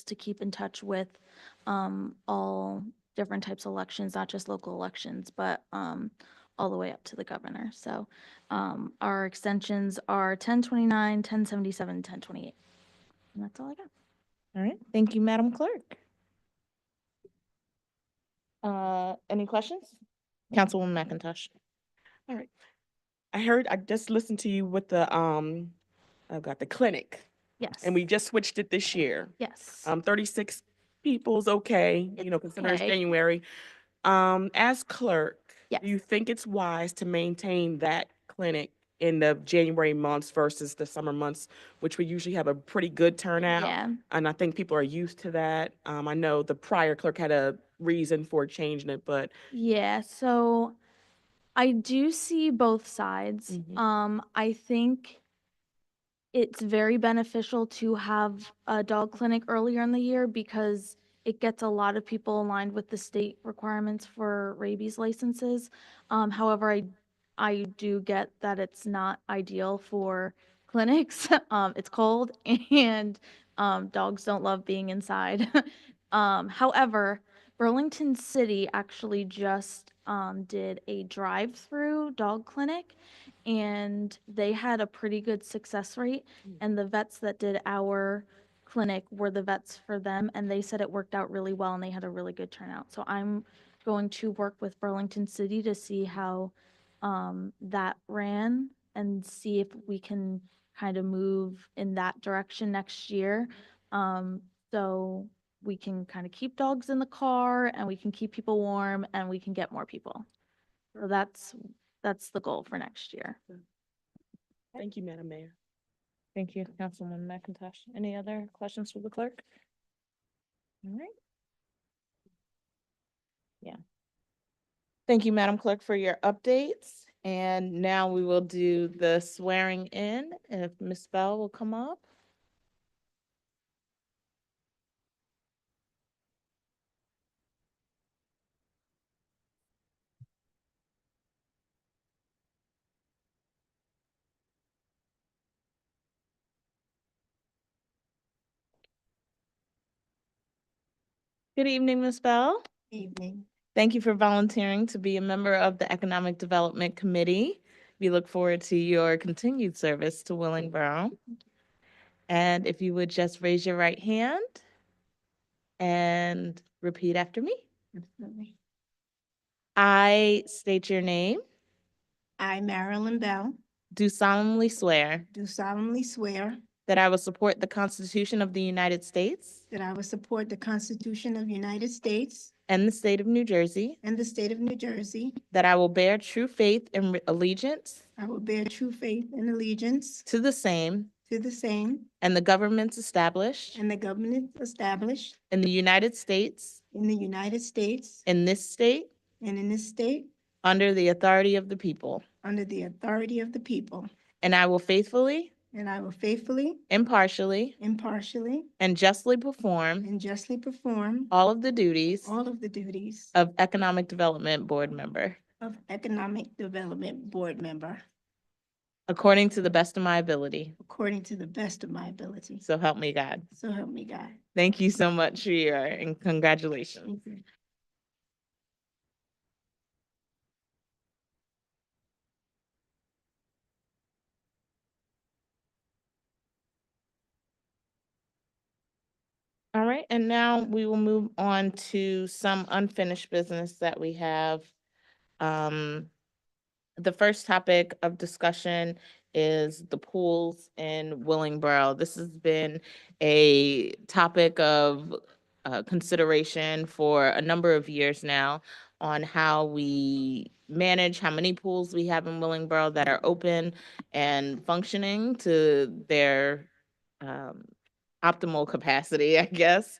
to keep in touch with all different types of elections, not just local elections, but all the way up to the governor. So our extensions are 1029, 1077, 1028. And that's all I got. All right, thank you, Madam Clerk. Any questions? Councilwoman McIntosh. All right. I just listened to you with the, I've got the clinic, Yes. and we just switched it this year. Yes. 36 people's okay, considering it's okay. January. As clerk, Yes. do you think it's wise to maintain that clinic in the January months versus the summer months, which we usually have a pretty good turnout? Yeah. And I think people are used to that. I know the prior clerk had a reason for changing it, but Yeah. So I do see both sides. I think it's very beneficial to have a dog clinic earlier in the year because it gets a lot of people aligned with the state requirements for rabies licenses. However, I do get that it's not ideal for clinics. It's cold and dogs don't love being inside. However, Burlington City actually just did a drive-through dog clinic and they had a pretty good success rate. And the vets that did our clinic were the vets for them, and they said it worked out really well and they had a really good turnout. So I'm going to work with Burlington City to see how that ran and see if we can kind of move in that direction next year. So we can kind of keep dogs in the car and we can keep people warm and we can get more people. So that's the goal for next year. thank you, Madam Mayor. Thank you, Councilwoman McIntosh. Any other questions for the clerk? All right. Yeah. Thank you, Madam Clerk, for your updates. And now we will do the swearing in. If Ms. Bell will come up. Good evening, Ms. Bell. Evening. Thank you for volunteering to be a member of the Economic Development Committee. We look forward to your continued service to Willingboro. And if you would just raise your right hand and repeat after me. Absolutely. I state your name, I, Marilyn Bell, do solemnly swear do solemnly swear that I will support the Constitution of the United States that I will support the Constitution of the United States and the state of New Jersey, and the state of New Jersey. that I will bear true faith and allegiance I will bear true faith and allegiance to the same to the same and the governments established and the government established in the United States, in the United States in this state, and in this state under the authority of the people. under the authority of the people. And I will faithfully, And I will faithfully, impartially, impartially, and justly perform and justly perform all of the duties all of the duties of Economic Development Board member, of Economic Development Board member according to the best of my ability. according to the best of my ability. So help me God. So help me God. Thank you so much for your, and congratulations. Thank you. All right, and now we will move on to some unfinished business that we have. The first topic of discussion is the pools in Willingboro. This has been a topic of consideration for a number of years now on how we manage how many pools we have in Willingboro that are open and functioning to their optimal capacity, I guess.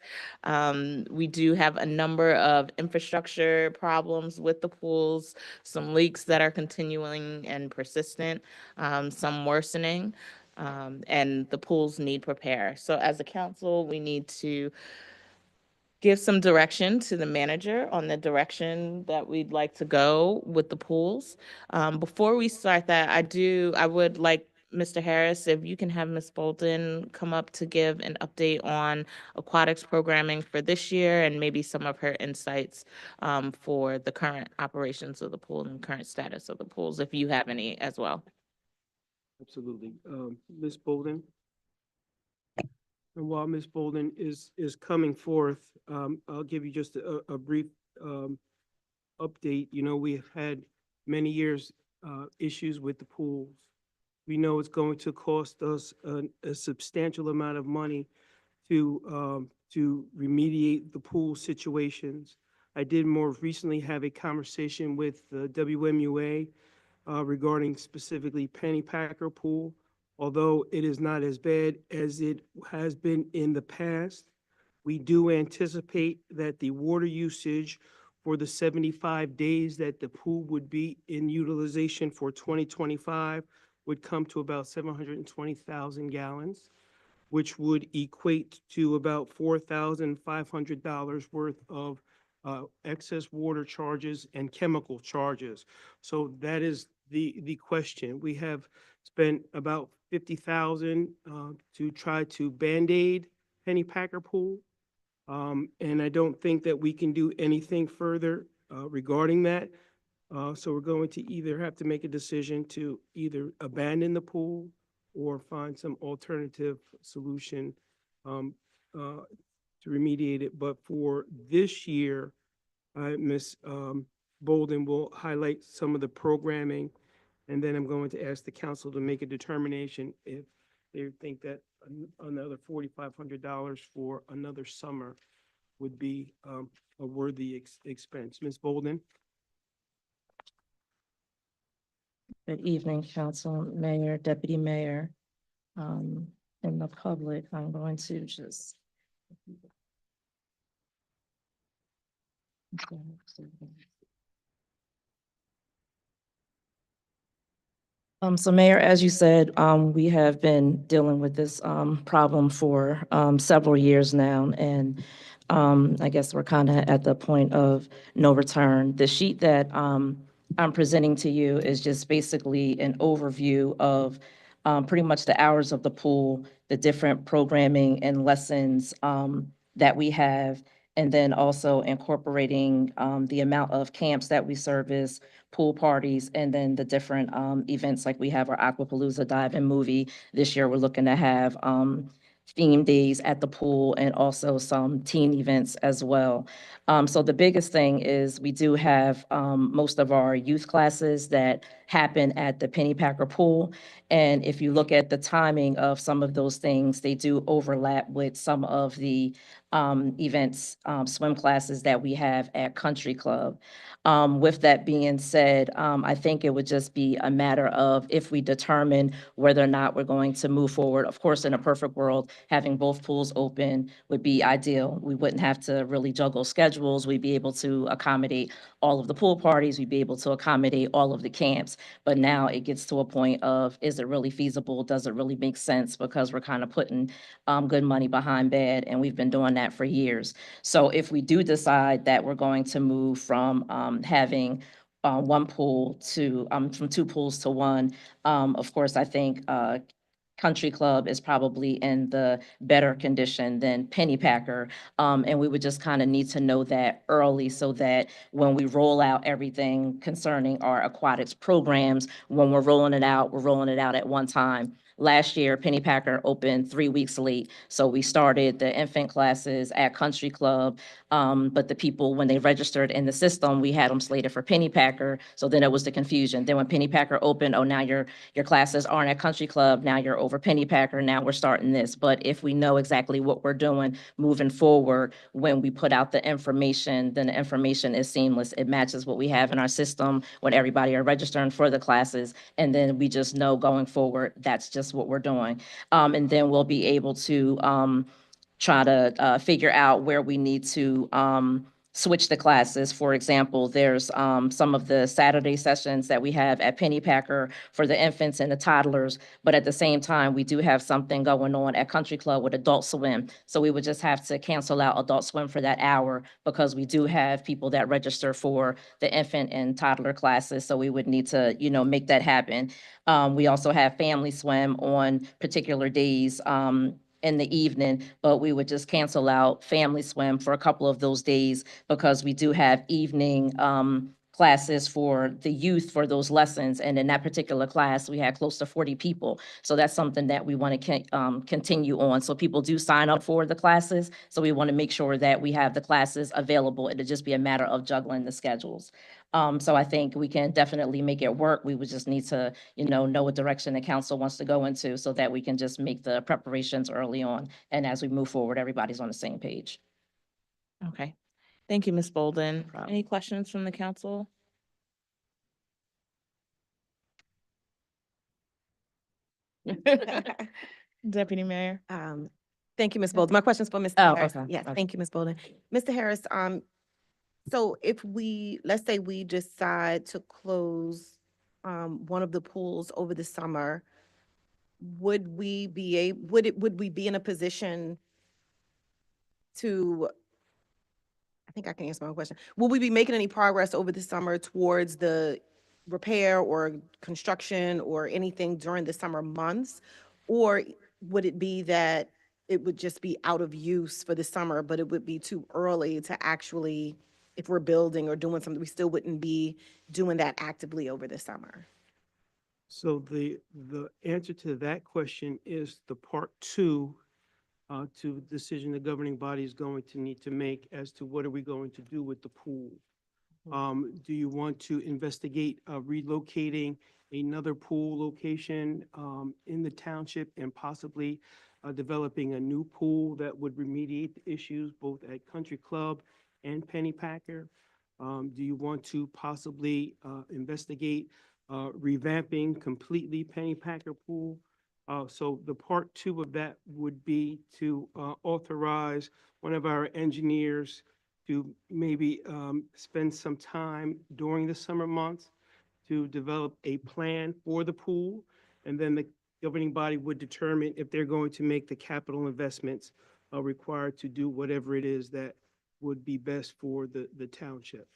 We do have a number of infrastructure problems with the pools, some leaks that are continuing and persistent, some worsening, and the pools need repair. So as a council, we need to give some direction to the manager on the direction that we'd like to go with the pools. Before we start that, I would like Mr. Harris, if you can have Ms. Bolden come up to give an update on aquatics programming for this year and maybe some of her insights for the current operations of the pool and current status of the pools, if you have any as well. Absolutely. Ms. Bolden? And while Ms. Bolden is coming forth, I'll give you just a brief update. You know, we have had many years issues with the pools. We know it's going to cost us a substantial amount of money to remediate the pool situations. I did more recently have a conversation with the WMUA regarding specifically Pennypacker Pool. Although it is not as bad as it has been in the past, we do anticipate that the water usage for the 75 days that the pool would be in utilization for 2025 would come to about 720,000 gallons, which would equate to about $4,500 worth of excess water charges and chemical charges. So that is the question. We have spent about 50,000 to try to Band-Aid Pennypacker Pool. And I don't think that we can do anything further regarding that. So we're going to either have to make a decision to either abandon the pool or find some alternative solution to remediate it. But for this year, Ms. Bolden will highlight some of the programming, and then I'm going to ask the council to make a determination if they think that another $4,500 for another summer would be a worthy expense. Ms. Bolden? Good evening, Council, Mayor, Deputy Mayor, and the public. I'm going to just. So Mayor, as you said, we have been dealing with this problem for several years now, and I guess we're kind of at the point of no return. The sheet that I'm presenting to you is just basically an overview of pretty much the hours of the pool, the different programming and lessons that we have, and then also incorporating the amount of camps that we service, pool parties, and then the different events, like we have our Aquapalooza Dive and Movie. This year, we're looking to have theme days at the pool and also some teen events as well. So the biggest thing is we do have most of our youth classes that happen at the Pennypacker Pool. And if you look at the timing of some of those things, they do overlap with some of the events, swim classes that we have at Country Club. With that being said, I think it would just be a matter of if we determine whether or not we're going to move forward. Of course, in a perfect world, having both pools open would be ideal. We wouldn't have to really juggle schedules. We'd be able to accommodate all of the pool parties. We'd be able to accommodate all of the camps. But now it gets to a point of, is it really feasible? Does it really make sense? Because we're kind of putting good money behind bad, and we've been doing that for years. So if we do decide that we're going to move from having one pool to, from two pools to one, of course, I think Country Club is probably in the better condition than Pennypacker. And we would just kind of need to know that early so that when we roll out everything concerning our aquatics programs, when we're rolling it out at one time. Last year, Pennypacker opened 3 weeks late. So we started the infant classes at Country Club. But the people, when they registered in the system, we had them slated for Pennypacker. So then it was the confusion. Then when Pennypacker opened, oh, now your classes aren't at Country Club. Now you're over Pennypacker. Now we're starting this. But if we know exactly what we're doing moving forward, when we put out the information, then the information is seamless. It matches what we have in our system when everybody are registering for the classes. And then we just know going forward, that's just what we're doing. And then we'll be able to try to figure out where we need to switch the classes. For example, there's some of the Saturday sessions that we have at Pennypacker for the infants and the toddlers, but at the same time, we do have something going on at Country Club with Adult Swim. So we would just have to cancel out Adult Swim for that hour because we do have people that register for the infant and toddler classes. So we would need to, make that happen. We also have Family Swim on particular days in the evening, but we would just cancel out Family Swim for a couple of those days because we do have evening classes for the youth for those lessons. And in that particular class, we had close to 40 people. So that's something that we want to continue on. So people do sign up for the classes. So we want to make sure that we have the classes available. It'll just be a matter of juggling the schedules. So I think we can definitely make it work. We would just need to, know what direction the council wants to go into so that we can just make the preparations early on. And as we move forward, everybody's on the same page. Okay. Thank you, Ms. Bolden. problem. Any questions from the council? Deputy Mayor? Thank you, Ms. Bolden. My question's for Mr. Oh, Harris. okay, Yes, okay. thank you, Ms. Bolden. Mr. Harris, so if let's say we decide to close one of the pools over the summer, would we be in a position to, I think I can answer my own question. Will we be making any progress over the summer towards the repair or construction or anything during the summer months? Or would it be that it would just be out of use for the summer, but it would be too early to actually, if we're building or doing something, we still wouldn't be doing that actively over the summer? So the answer to that question is the part two to the decision the governing body is going to need to make as to what are we going to do with the pool. Do you want to investigate relocating another pool location in the township and possibly developing a new pool that would remediate the issues both at Country Club and Pennypacker? Do you want to possibly investigate revamping completely Pennypacker pool? So the part two of that would be to authorize one of our engineers to maybe spend some time during the summer months to develop a plan for the pool. And then the governing body would determine if they're going to make the capital investments required to do whatever it is that would be best for the township.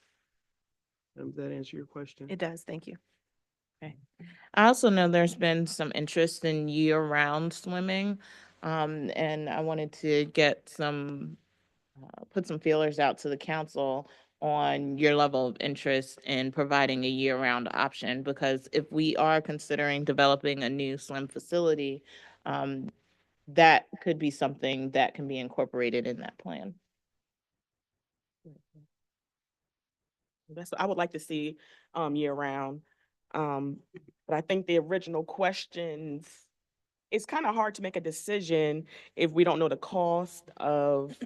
Does that answer your question? It does, thank you. I also know there's been some interest in year-round swimming, and I wanted to get some put some feelers out to the council on your level of interest in providing a year-round option, because if we are considering developing a new swim facility, that could be something that can be incorporated in that plan. That's, I would like to see, year round. But I think the original questions, it's kind of hard to make a decision if we don't know the cost of,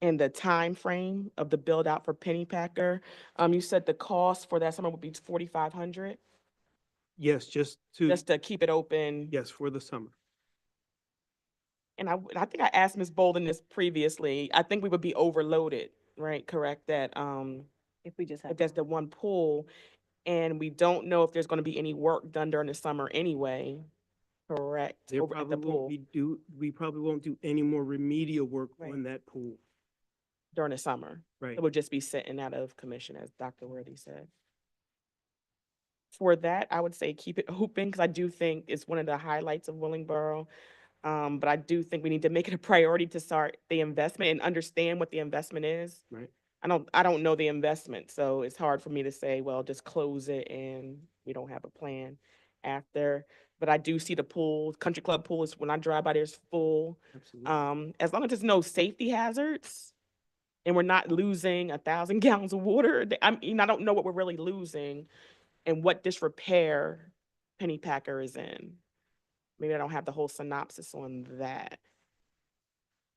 and the time frame of the build out for Pennypacker. You said the cost for that summer would be 4,500, Yes, just just to keep it open. yes, for the summer. And I think I asked Ms. Bolden this previously. I think we would be overloaded, right? Correct, that, If we just if have. there's the one pool, and we don't know if there's gonna be any work done during the summer anyway, correct? There Over at probably the won't pool be we probably won't do any more remedial work Right. on that pool. during the summer. Right. It would just be sitting out of commission, as Dr. Worthy said. For that, I would say keep it open, because I do think it's one of the highlights of Willingboro. But I do think we need to make it a priority to start the investment and understand what the investment is. Right. I don't know the investment, so it's hard for me to say, well, just close it and we don't have a plan after. But I do see the pool, Country Club pool is, when I drive by, there's full. Absolutely. As long as there's no safety hazards and we're not losing 1,000 gallons of water, I don't know what we're really losing and what disrepair Pennypacker is in. Maybe I don't have the whole synopsis on that.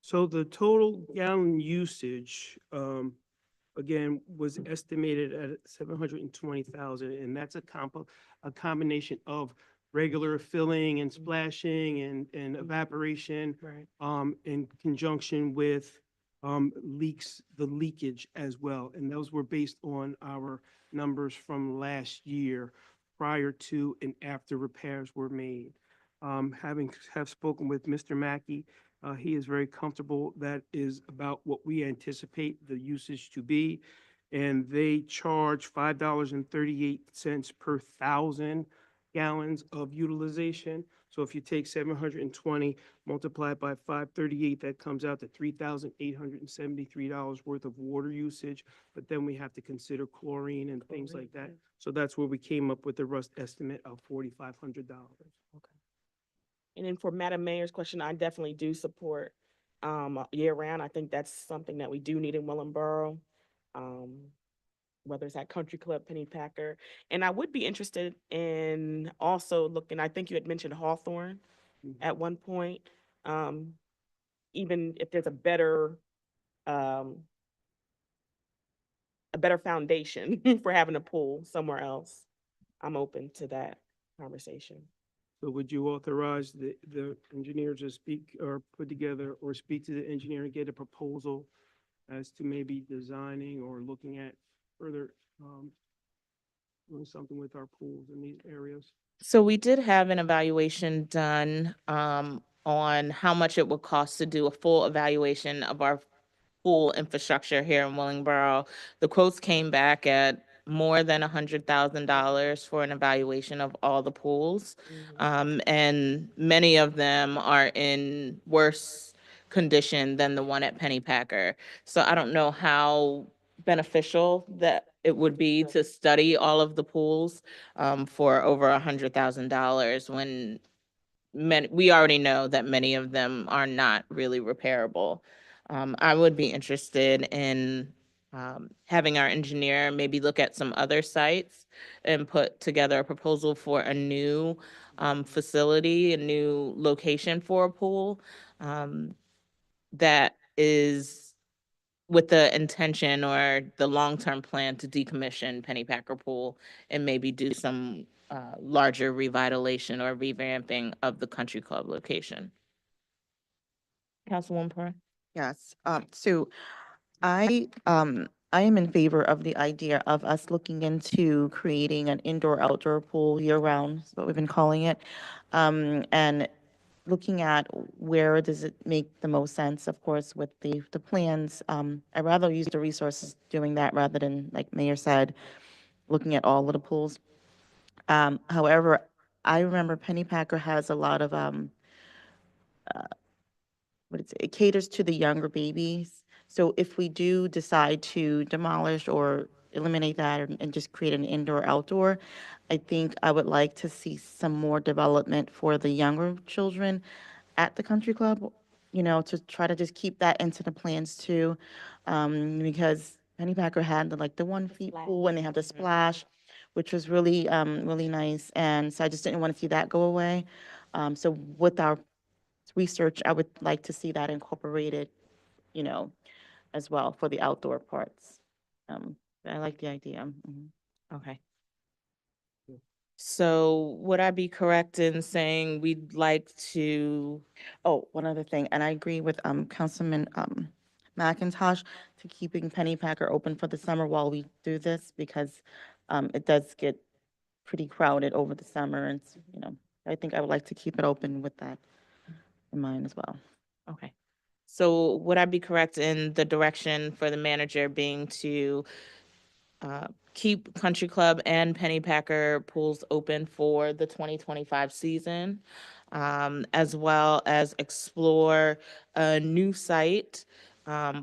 So the total gallon usage, again, was estimated at 720,000, and that's a combination of regular filling and splashing and evaporation, Right. in conjunction with, the leakage as well. And those were based on our numbers from last year, prior to and after repairs were made. Have spoken with Mr. Mackey, he is very comfortable. That is about what we anticipate the usage to be. And they charge $5.38 per 1,000 gallons of utilization. So if you take 720, multiply it by 538, that comes out to $3,873 worth of water usage. But then we have to consider chlorine and things like that. So that's where we came up with the rough estimate of $4,500. And then for Madam Mayor's question, I definitely do support year round. I think that's something that we do need in Willingboro. Whether it's at Country Club, Pennypacker. And I would be interested in also looking, I think you had mentioned Hawthorne Mhm. at one point. Even if there's a better foundation for having a pool somewhere else, I'm open to that conversation. So would you authorize the engineer to speak or put together or speak to the engineer and get a proposal as to maybe designing or looking at further, doing something with our pools in these areas? So we did have an evaluation done on how much it would cost to do a full evaluation of our pool infrastructure here in Willingboro. The quotes came back at more than $100,000 for an evaluation of all the pools. And many of them are in worse condition than the one at Pennypacker. So I don't know how beneficial that it would be to study all of the pools for over $100,000 when we already know that many of them are not really repairable. I would be interested in having our engineer maybe look at some other sites and put together a proposal for a new facility, a new location for a pool that is with the intention or the long-term plan to decommission Pennypacker Pool and maybe do some larger revitalization or revamping of the Country Club location. Councilwoman Perrin? Yes, so I am in favor of the idea of us looking into creating an indoor-outdoor pool year-round, is what we've been calling it. And looking at where does it make the most sense, of course, with the plans. I'd rather use the resources doing that rather than, like Mayor said, looking at all of the pools. However, I remember Pennypacker has a lot of it caters to the younger babies. So if we do decide to demolish or eliminate that and just create an indoor outdoor, I think I would like to see some more development for the younger children at the country club, to try to just keep that into the plans too. Because Pennypacker had the 1 feet pool and they have the splash, which was really, really nice. And so I just didn't want to see that go away. So with our research, I would like to see that incorporated, you know, as well for the outdoor parts. I like the idea. Mhm. Okay. So would I be correct in saying we'd like to, Oh, one other thing, and I agree with Councilman McIntosh to keeping Pennypacker open for the summer while we do this, because it does get pretty crowded over the summer, and I think I would like to keep it open with that in mind as well. okay. So would I be correct in the direction for the manager being to keep Country Club and Pennypacker pools open for the 2025 season, as well as explore a new site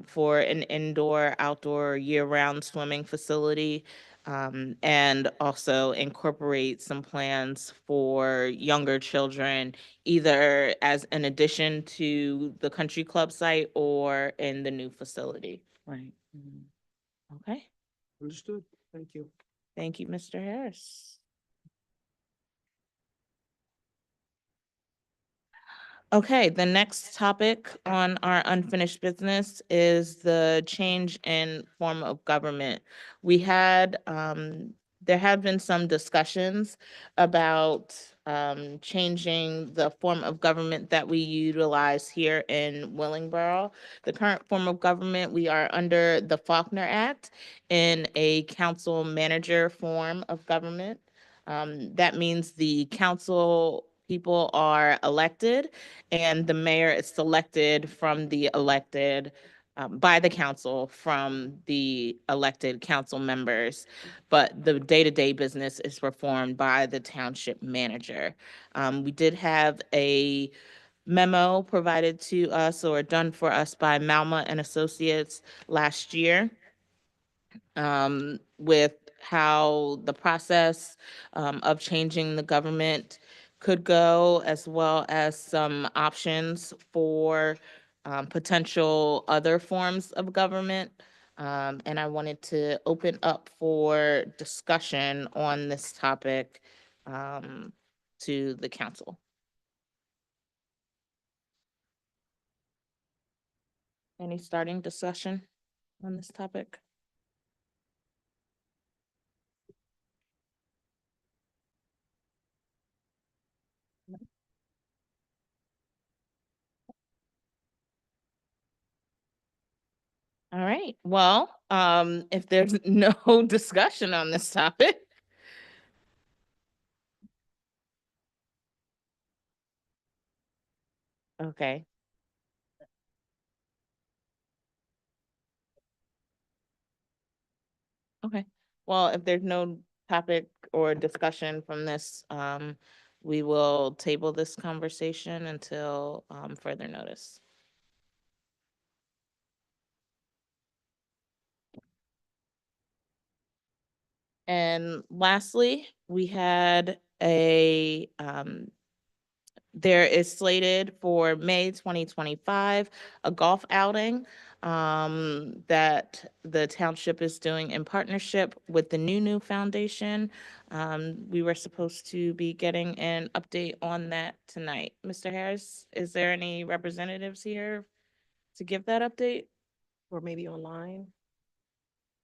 for an indoor, outdoor, year-round swimming facility, and also incorporate some plans for younger children, either as an addition to the Country Club site or in the new facility? Right. Mhm. Okay. Understood. Thank you. Thank you, Mr. Harris. Okay, the next topic on our unfinished business is the change in form of government. There have been some discussions about changing the form of government that we utilize here in Willingboro. The current form of government, we are under the Faulkner Act in a council manager form of government. That means the council people are elected and the mayor is selected from the elected, by the council from the elected council members, but the day-to-day business is performed by the township manager. We did have a memo provided to us or done for us by Malma and Associates last year, with how the process of changing the government could go, as well as some options for potential other forms of government. And I wanted to open up for discussion on this topic to the council. Any starting discussion on this topic? All right, well, if there's no discussion on this topic. Okay. Okay, well, if there's no topic or discussion from this, we will table this conversation until further notice. And lastly, we had there is slated for May 2025, a golf outing that the township is doing in partnership with the New Foundation. We were supposed to be getting an update on that tonight. Mr. Harris, is there any representatives here to give that update? Or maybe online?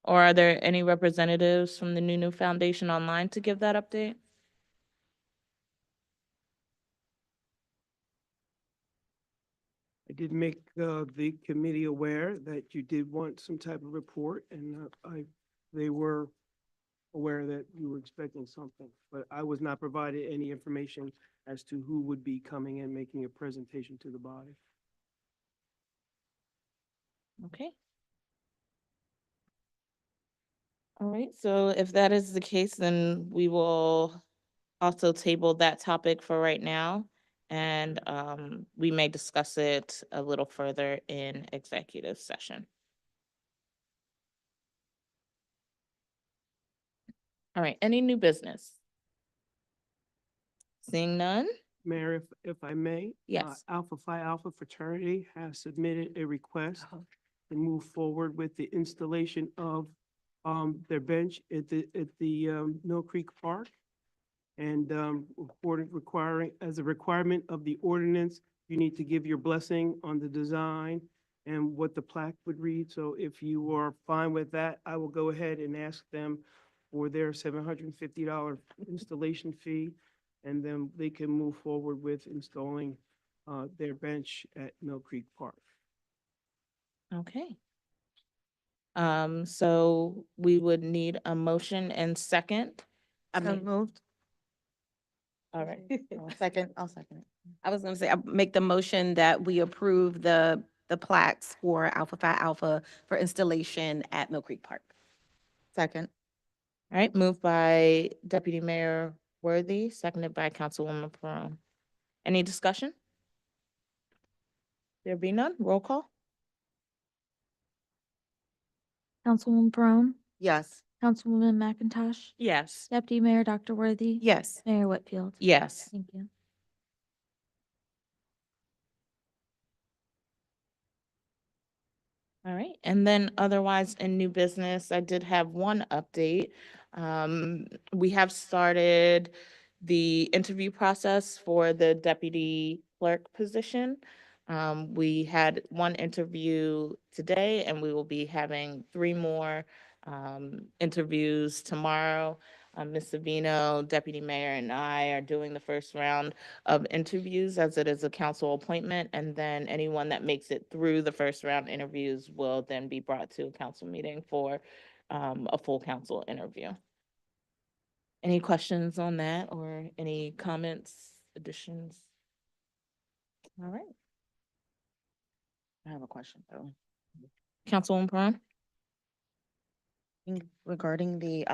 Or are there any representatives from the New Foundation online to give that update? I did make the committee aware that you did want some type of report, and they were aware that you were expecting something, but I was not provided any information as to who would be coming and making a presentation to the body. Okay. All right, so if that is the case, then we will also table that topic for right now. and we may discuss it a little further in executive session. All right, any new business? Seeing none? Mayor, if I may. Yes. Alpha Phi Alpha fraternity has submitted a request to move forward with the installation of their bench at the Mill Creek Park. And requiring, as a requirement of the ordinance, you need to give your blessing on the design and what the plaque would read. So if you are fine with that, I will go ahead and ask them for their $750 installation fee. And then they can move forward with installing their bench at Mill Creek Park. Okay. So we would need a motion and second. I So mean, moved. All right. I'll second it. I was gonna say, I make the motion that we approve the plaques for Alpha Phi Alpha for installation at Mill Creek Park. Second. All right, moved by Deputy Mayor Worthy, seconded by Councilwoman Perone. Any discussion? There be none, roll call? Councilwoman Perone, Yes. Councilwoman McIntosh, Yes. Deputy Mayor Dr. Worthy. Yes. Mayor Whitfield. Yes. Thank you. All right, and then otherwise in new business, I did have one update. We have started the interview process for the deputy clerk position. We had one interview today and we will be having 3 more interviews tomorrow. Ms. Savino, Deputy Mayor, and I are doing the first round of interviews as it is a council appointment, and then anyone that makes it through the first round interviews will then be brought to a council meeting for a full council interview. Any questions on that or any comments, additions? All right, I have a question though. Councilwoman Perone? Regarding the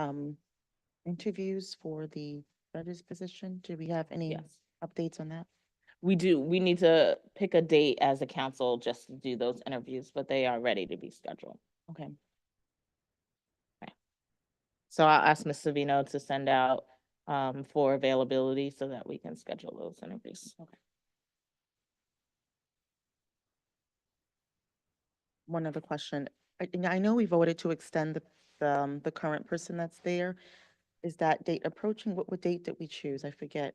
interviews for the judge's position, do we have any Yes. updates on that? We do. We need to pick a date as a council just to do those interviews, but they are ready to be scheduled. Okay. So I'll ask Ms. Savino to send out for availability so that we can schedule those interviews. Okay. One other question. I know we voted to extend the current person that's there. Is that date approaching? What date did we choose? I forget.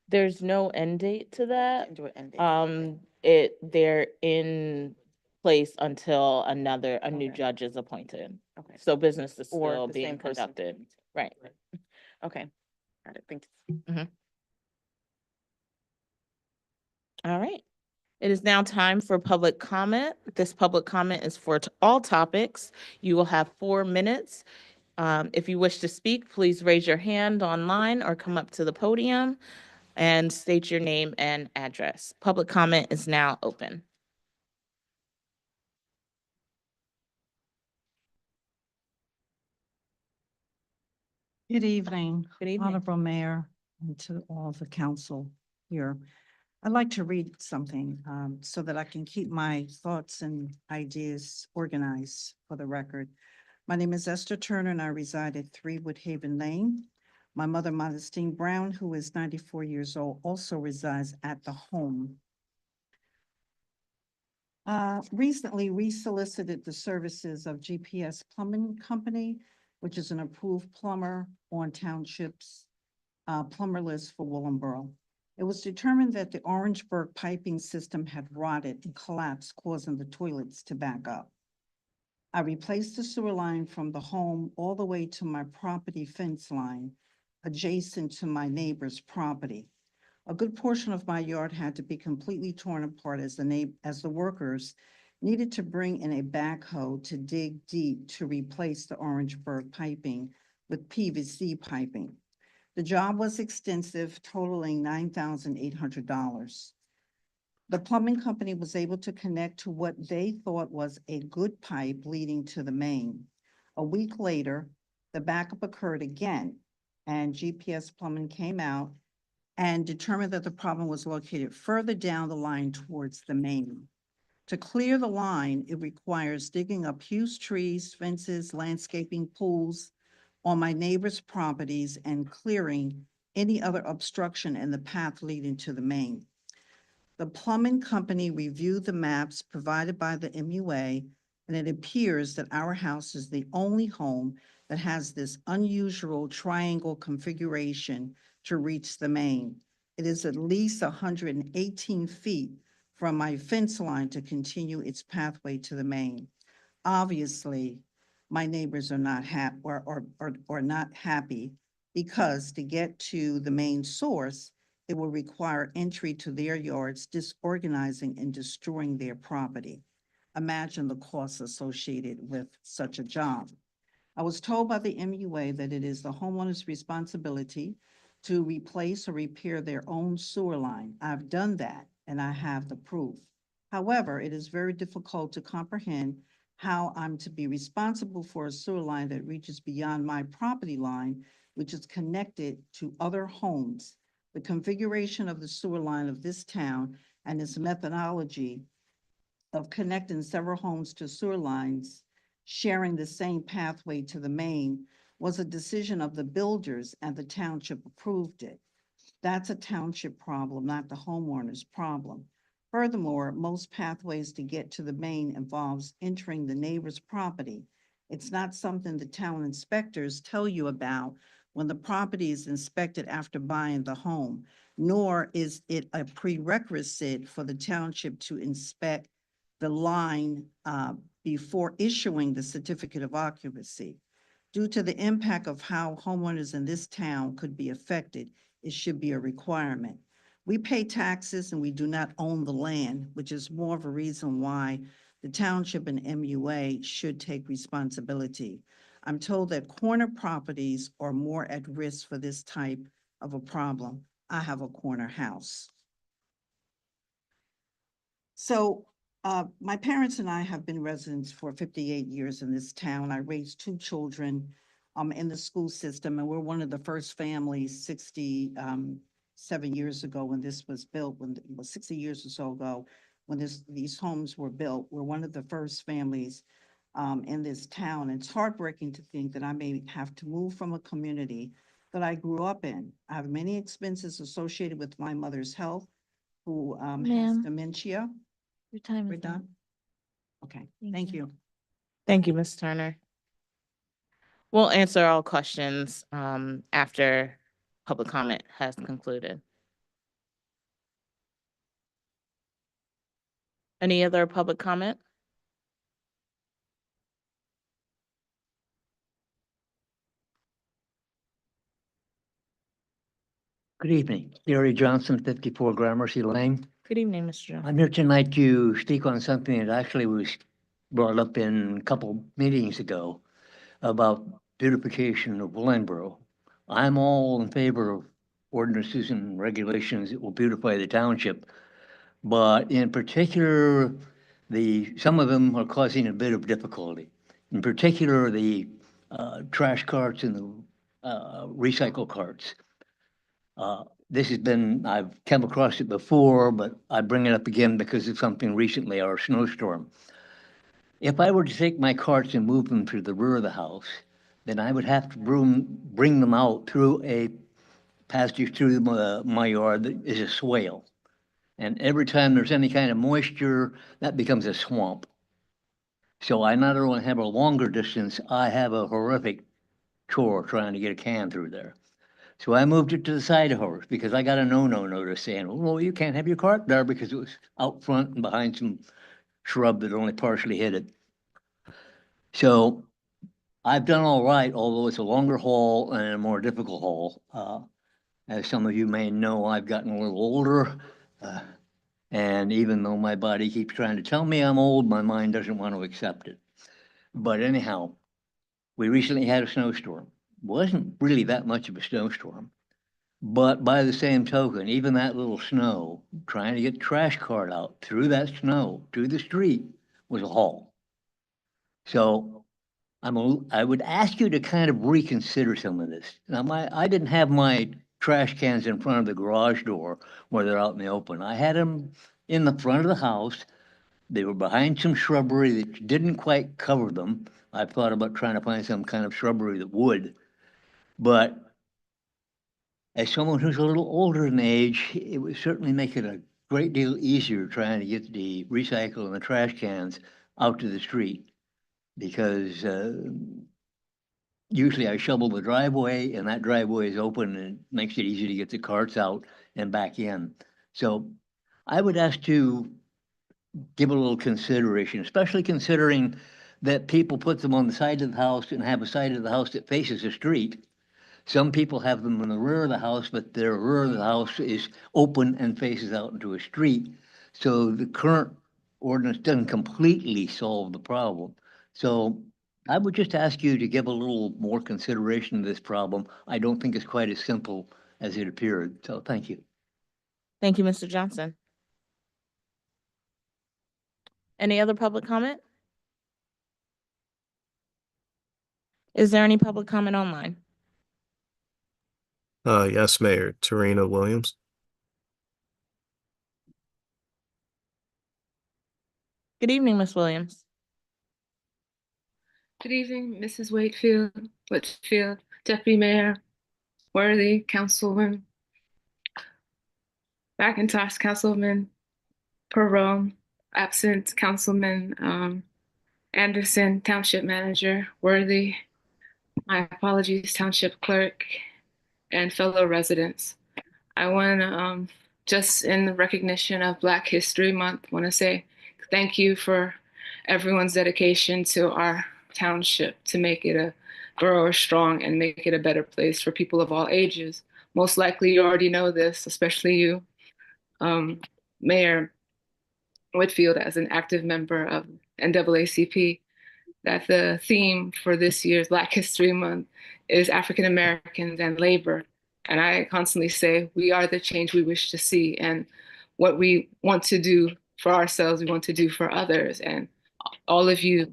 There's no end date to that. Didn't do it end date. They're in place until a new Okay. judge is appointed. Okay. So business is Or still the being same person. conducted. Right. Okay. Got it. Thank you. All right. It is now time for public comment. This public comment is for all topics. You will have 4 minutes. If you wish to speak, please raise your hand online or come up to the podium and state your name and address. Public comment is now open. Good evening. Good evening. Honorable Mayor, and to all the council here. I'd like to read something so that I can keep my thoughts and ideas organized for the record. My name is Esther Turner and I reside at 3 Woodhaven Lane. My mother, Modestine Brown, who is 94 years old, also resides at the home. Recently, we solicited the services of GPS Plumbing Company, which is an approved plumber on Township's plumber list for Willenboro. It was determined that the Orangeburg piping system had rotted and collapsed, causing the toilets to back up. I replaced the sewer line from the home all the way to my property fence line, adjacent to my neighbor's property. A good portion of my yard had to be completely torn apart as the workers needed to bring in a backhoe to dig deep to replace the Orangeburg piping with PVC piping. The job was extensive, totaling $9,800. The plumbing company was able to connect to what they thought was a good pipe leading to the main. A week later, the backup occurred again, and GPS Plumbing came out and determined that the problem was located further down the line towards the main. To clear the line, it requires digging up huge trees, fences, landscaping, pools on my neighbor's properties and clearing any other obstruction in the path leading to the main. The plumbing company reviewed the maps provided by the MUA, and it appears that our house is the only home that has this unusual triangle configuration to reach the main. It is at least 118 feet from my fence line to continue its pathway to the main. Obviously, my neighbors are not not happy because to get to the main source, it will require entry to their yards, disorganizing and destroying their property. Imagine the costs associated with such a job. I was told by the MUA that it is the homeowner's responsibility to replace or repair their own sewer line. I've done that and I have the proof. However, it is very difficult to comprehend how I'm to be responsible for a sewer line that reaches beyond my property line, which is connected to other homes. The configuration of the sewer line of this town and its methodology of connecting several homes to sewer lines, sharing the same pathway to the main, was a decision of the builders and the township approved it. That's a township problem, not the homeowner's problem. Furthermore, most pathways to get to the main involves entering the neighbor's property. It's not something the town inspectors tell you about when the property is inspected after buying the home, nor is it a prerequisite for the township to inspect the line before issuing the certificate of occupancy. Due to the impact of how homeowners in this town could be affected, it should be a requirement. We pay taxes and we do not own the land, which is more of a reason why the township and MUA should take responsibility. I'm told that corner properties are more at risk for this type of a problem. I have a corner house. So my parents and I have been residents for 58 years in this town. I raised 2 children in the school system, and we're one of the first families 67 years ago when this was built, when it was 60 years or so ago, when these homes were built. We're one of the first families in this town. It's heartbreaking to think that I may have to move from a community that I grew up in. I have many expenses associated with my mother's health, who has Ma'am. dementia. Your time We're is done? done. Okay, Thank thank you. you. Thank you, Ms. Turner. We'll answer all questions after public comment has concluded. Any other public comment? Good evening, Gary Johnson, 54 Gramercy Lane. Good evening, Mr. Jones. I'm here tonight to speak on something that actually was brought up in a couple meetings ago about beautification of Willingboro. I'm all in favor of ordinances and regulations that will beautify the township, but in particular, some of them are causing a bit of difficulty. In particular, the trash carts and the recycle carts. This has been, I've come across it before, but I bring it up again because of something recently, our snowstorm. If I were to take my carts and move them to the rear of the house, then I would have to bring them out through a passage through my yard that is a swale. And every time there's any kind of moisture, that becomes a swamp. So I not only have a longer distance, I have a horrific chore trying to get a can through there. So I moved it to the side of ours because I got a no-no notice saying, well, you can't have your cart there because it was out front and behind some shrub that only partially hid it. So I've done all right, although it's a longer haul and a more difficult haul. As some of you may know, I've gotten a little older. And even though my body keeps trying to tell me I'm old, my mind doesn't want to accept it. But anyhow, we recently had a snowstorm. Wasn't really that much of a snowstorm, but by the same token, even that little snow, trying to get the trash cart out through that snow to the street was a haul. So I would ask you to kind of reconsider some of this. Now, I didn't have my trash cans in front of the garage door where they're out in the open. I had them in the front of the house. They were behind some shrubbery that didn't quite cover them. I thought about trying to find some kind of shrubbery that would. But as someone who's a little older in age, it would certainly make it a great deal easier trying to get the recycle and the trash cans out to the street. Because usually I shovel the driveway and that driveway is open and it makes it easy to get the carts out and back in. So I would ask to give a little consideration, especially considering that people put them on the side of the house and have a side of the house that faces the street. Some people have them in the rear of the house, but their rear of the house is open and faces out into a street. So the current ordinance doesn't completely solve the problem. So I would just ask you to give a little more consideration to this problem. I don't think it's quite as simple as it appeared. So thank you. Thank you, Mr. Johnson. Any other public comment? Is there any public comment online? Yes, Mayor, Tarina Williams. Good evening, Ms. Williams. Good evening, Mrs. Whitfield, Deputy Mayor, Worthy, Councilman McIntosh, Councilman Perone, absent Councilman Anderson, Township Manager, Worthy, my apologies, Township Clerk, and fellow residents. I want to, just in the recognition of Black History Month, want to say thank you for everyone's dedication to our township to make it a borough strong and make it a better place for people of all ages. Most likely you already know this, especially you, Mayor Whitfield, as an active member of NAACP, that the theme for this year's Black History Month is African Americans and labor. And I constantly say, we are the change we wish to see. And what we want to do for ourselves, we want to do for others. And all of you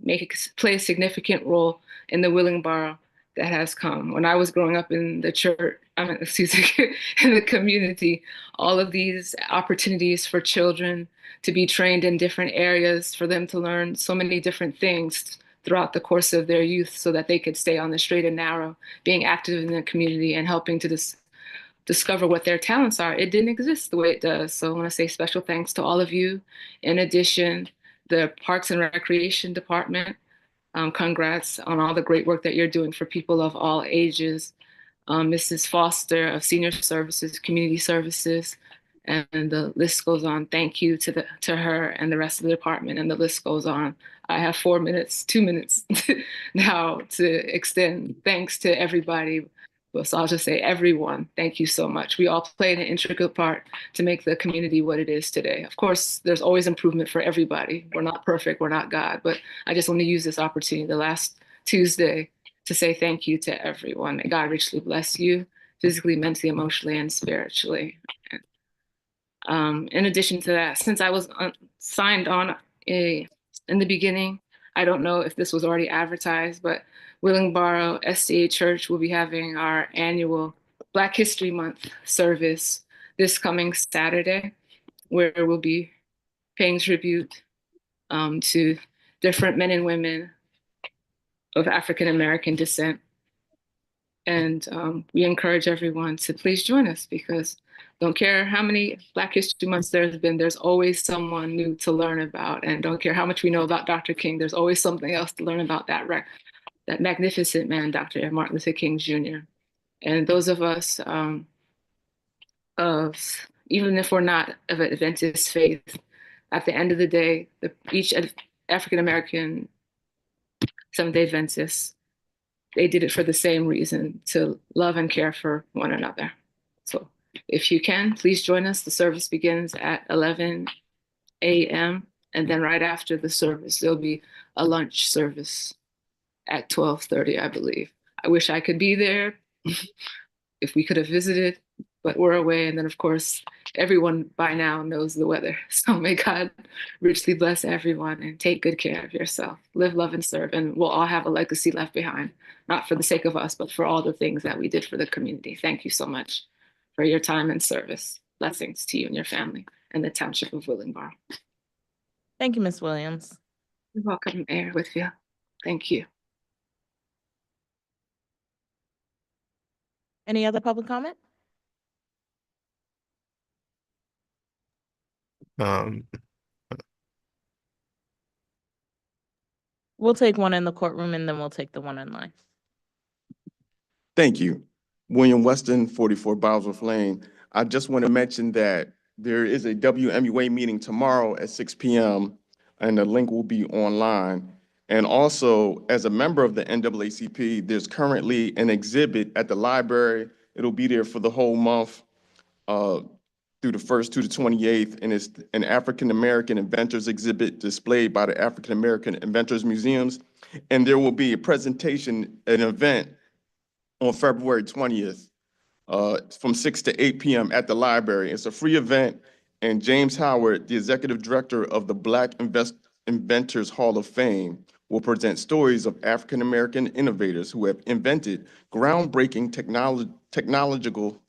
play a significant role in the Willingboro that has come. When I was growing up in the church, in the community, all of these opportunities for children to be trained in different areas, for them to learn so many different things throughout the course of their youth so that they could stay on the straight and narrow, being active in the community and helping to discover what their talents are. It didn't exist the way it does. So I want to say special thanks to all of you. In addition, the Parks and Recreation Department, congrats on all the great work that you're doing for people of all ages. Mrs. Foster of Senior Services, Community Services, and the list goes on. Thank you to her and the rest of the department, and the list goes on. I have 2 minutes now to extend thanks to everybody. So I'll just say everyone, thank you so much. We all played an integral part to make the community what it is today. Of course, there's always improvement for everybody. We're not perfect, we're not God, but I just want to use this opportunity the last Tuesday to say thank you to everyone. May God richly bless you, physically, mentally, emotionally, and spiritually. In addition to that, since I was signed on in the beginning, I don't know if this was already advertised, but Willingboro SDA Church will be having our annual Black History Month service this coming Saturday, where we'll be paying tribute to different men and women of African American descent. And we encourage everyone to please join us, because don't care how many Black History Months there's been, there's always someone new to learn about. And don't care how much we know about Dr. King, there's always something else to learn about that magnificent man, Dr. Martin Luther King Jr. And those of us, even if we're not of an Adventist faith, at the end of the day, each African American Seventh-day Adventist, they did it for the same reason, to love and care for one another. So if you can, please join us. The service begins at 11 a.m. And then right after the service, there'll be a lunch service at 12:30, I believe. I wish I could be there if we could have visited, but we're away. And then, of course, everyone by now knows the weather. So may God richly bless everyone, and take good care of yourself. Live, love, and serve, and we'll all have a legacy left behind, not for the sake of us, but for all the things that we did for the community. Thank you so much. for your time and service. Blessings to you and your family and the Township of Willingboro. Thank you, Ms. Williams. You're welcome, Mayor Whitfield. Thank you. Any other public comment? We'll take one in the courtroom and then we'll take the one online. Thank you. William Weston, 44 Bosworth Lane. I just want to mention that there is a WMUA meeting tomorrow at 6 p.m. and the link will be online. And also, as a member of the NAACP, there's currently an exhibit at the library. It'll be there for the whole month through the 1st to the 28th, and it's an African-American inventors exhibit displayed by the African-American Inventors Museums. And there will be a presentation, an event on February 20th from 6 to 8 p.m. at the library. It's a free event, and James Howard, the executive director of the Black Inventors Hall of Fame, will present stories of African-American innovators who have invented groundbreaking technological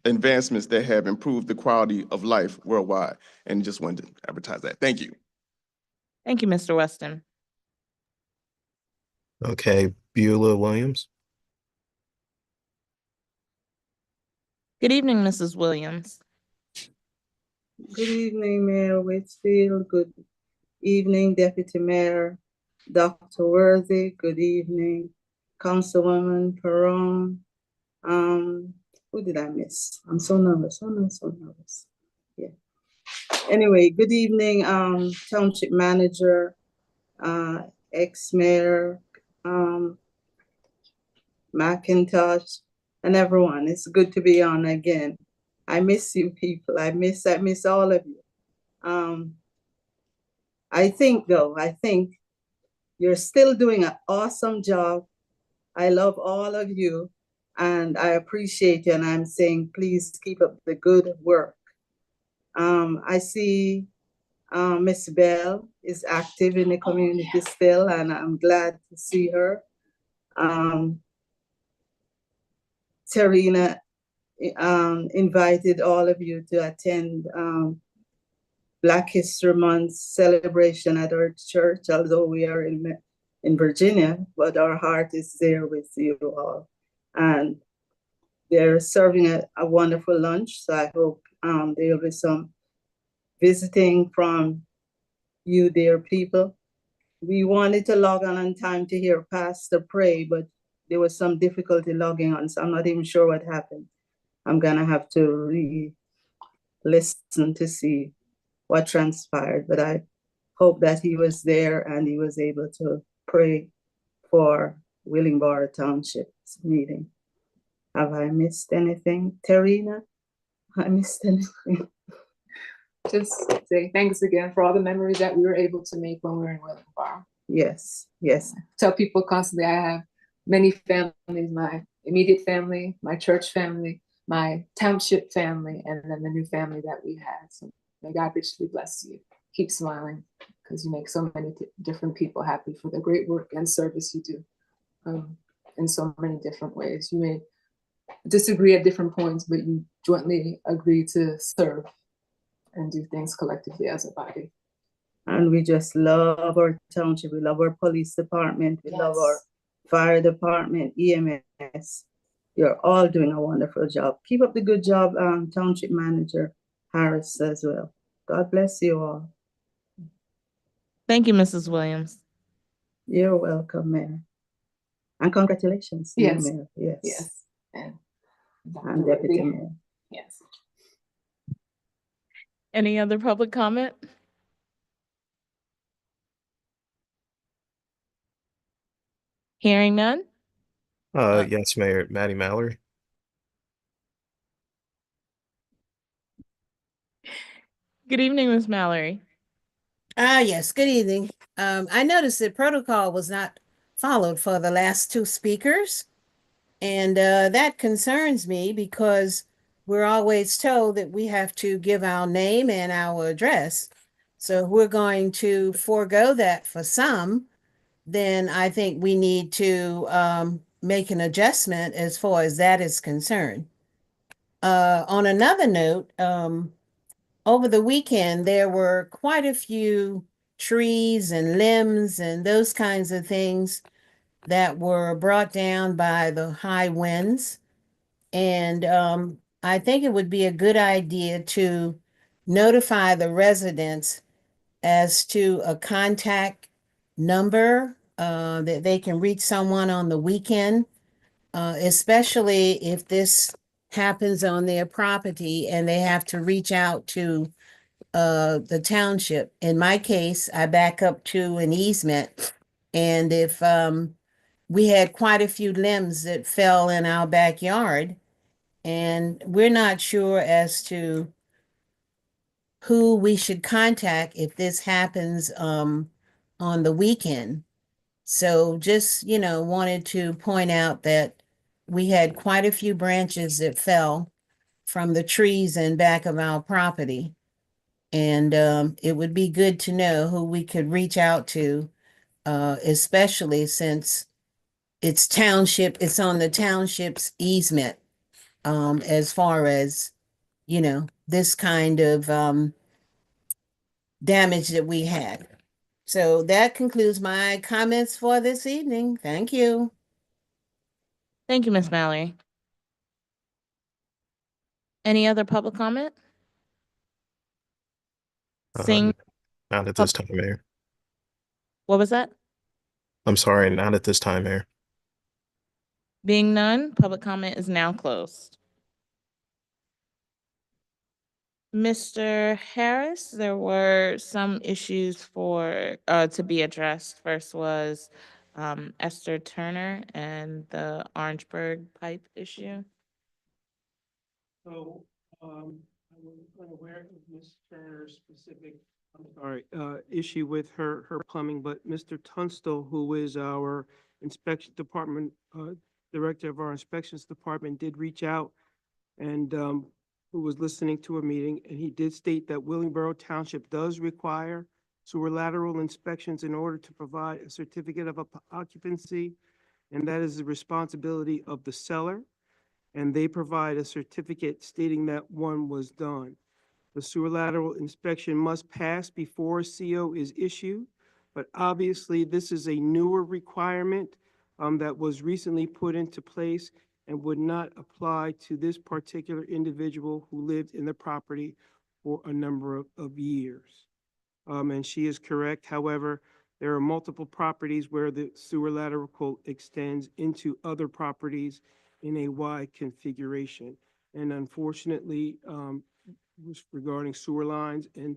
advancements that have improved the quality of life worldwide. And just wanted to advertise that. Thank you. Thank you, Mr. Weston. Okay, Beulah Williams. Good evening, Mrs. Williams. Good evening, Mayor Whitfield. Good evening, Deputy Mayor Dr. Worthy. Good evening, Councilwoman Perron. Who did I miss? I'm so nervous. So nervous. Yeah. Anyway, good evening, Township Manager, ex-Mayor McIntosh, and everyone. It's good to be on again. I miss you people. I miss all of you. I think you're still doing an awesome job. I love all of you and I appreciate you, and I'm saying please keep up the good work. I see Miss Bell is active in the community still, and I'm glad to see her. Tarina invited all of you to attend Black History Month celebration at our church, although we are in Virginia, but our heart is there with you all. And they're serving a wonderful lunch, so I hope there'll be some visiting from you, dear people. We wanted to log on time to hear Pastor pray, but there was some difficulty logging on, so I'm not even sure what happened. I'm gonna have to re-listen to see what transpired, but I hope that he was there and he was able to pray for Willingboro Township's meeting. Have I missed anything? Tarina, I missed anything? Just say thanks again for all the memories that we were able to make when we were in Willingboro. Yes, yes. Tell people constantly I have many families, my immediate family, my church family, my township family, and then the new family that we had. So may God richly bless you. Keep smiling, because you make so many different people happy for the great work and service you do in so many different ways. You may disagree at different points, but you jointly agree to serve and do things collectively as a body. And we just love our township. We love our police department. We love our fire department, EMS. You're all doing a wonderful job. Keep up the good job, Township Manager Harris as well. God bless you all. Thank you, Mrs. Williams. You're welcome, Mayor. And congratulations, Yes. Mayor. Yes. Yes. And Deputy Mayor. Yes. Any other public comment? Hearing none? Yes, Mayor, Maddie Mallory. Good evening, Ms. Mallory. Yes, good evening. I noticed that protocol was not followed for the last two speakers. And that concerns me because we're always told that we have to give our name and our address. So if we're going to forego that for some, then I think we need to make an adjustment as far as that is concerned. On another note, over the weekend, there were quite a few trees and limbs and those kinds of things that were brought down by the high winds. And I think it would be a good idea to notify the residents as to a contact number that they can reach someone on the weekend, especially if this happens on their property and they have to reach out to the township. In my case, I back up to an easement. And if we had quite a few limbs that fell in our backyard, and we're not sure as to who we should contact if this happens on the weekend. So just, wanted to point out that we had quite a few branches that fell from the trees in back of our property. And it would be good to know who we could reach out to, especially since it's on the township's easement, as far as, this kind of damage that we had. So that concludes my comments for this evening. Thank you. Thank you, Ms. Mallory. Any other public comment? Seeing, Not at this time, Mayor. what was that? I'm sorry, not at this time, Mayor. Being none, public comment is now closed. Mr. Harris, there were some issues to be addressed. First was Esther Turner and the Orangeburg pipe issue. So, I was unaware of Ms. Turner's specific, issue with her plumbing, but Mr. Tunstall, who is our inspection department, director of our inspections department, did reach out and, who was listening to a meeting, and he did state that Willingboro Township does require sewer lateral inspections in order to provide a certificate of occupancy, and that is the responsibility of the seller. And they provide a certificate stating that one was done. The sewer lateral inspection must pass before a CO is issued, but obviously this is a newer requirement that was recently put into place and would not apply to this particular individual who lived in the property for a number of years. And she is correct. However, there are multiple properties where the sewer lateral quote extends into other properties in a Y configuration. And unfortunately, regarding sewer lines and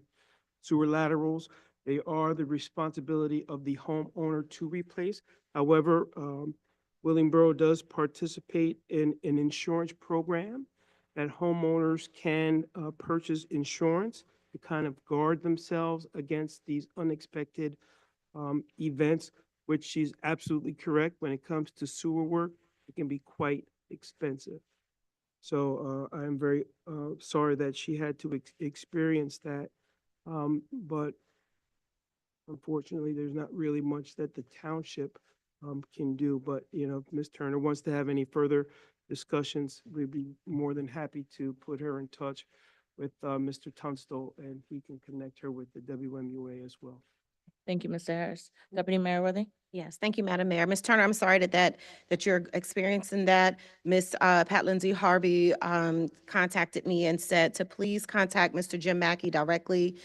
sewer laterals, they are the responsibility of the homeowner to replace. However, Willingboro does participate in an insurance program that homeowners can purchase insurance to kind of guard themselves against these unexpected events, which she's absolutely correct. When it comes to sewer work, it can be quite expensive. So I am very sorry that she had to experience that. But unfortunately, there's not really much that the township can do. But, if Ms. Turner wants to have any further discussions, we'd be more than happy to put her in touch with Mr. Tunstall, and he can connect her with the WMUA as well. Thank you, Mr. Harris. Deputy Mayor Worthy? Yes, thank you, Madam Mayor. Ms. Turner, I'm sorry that you're experiencing that. Ms. Pat Lindsay Harvey contacted me and said to please contact Mr. Jim Mackey directly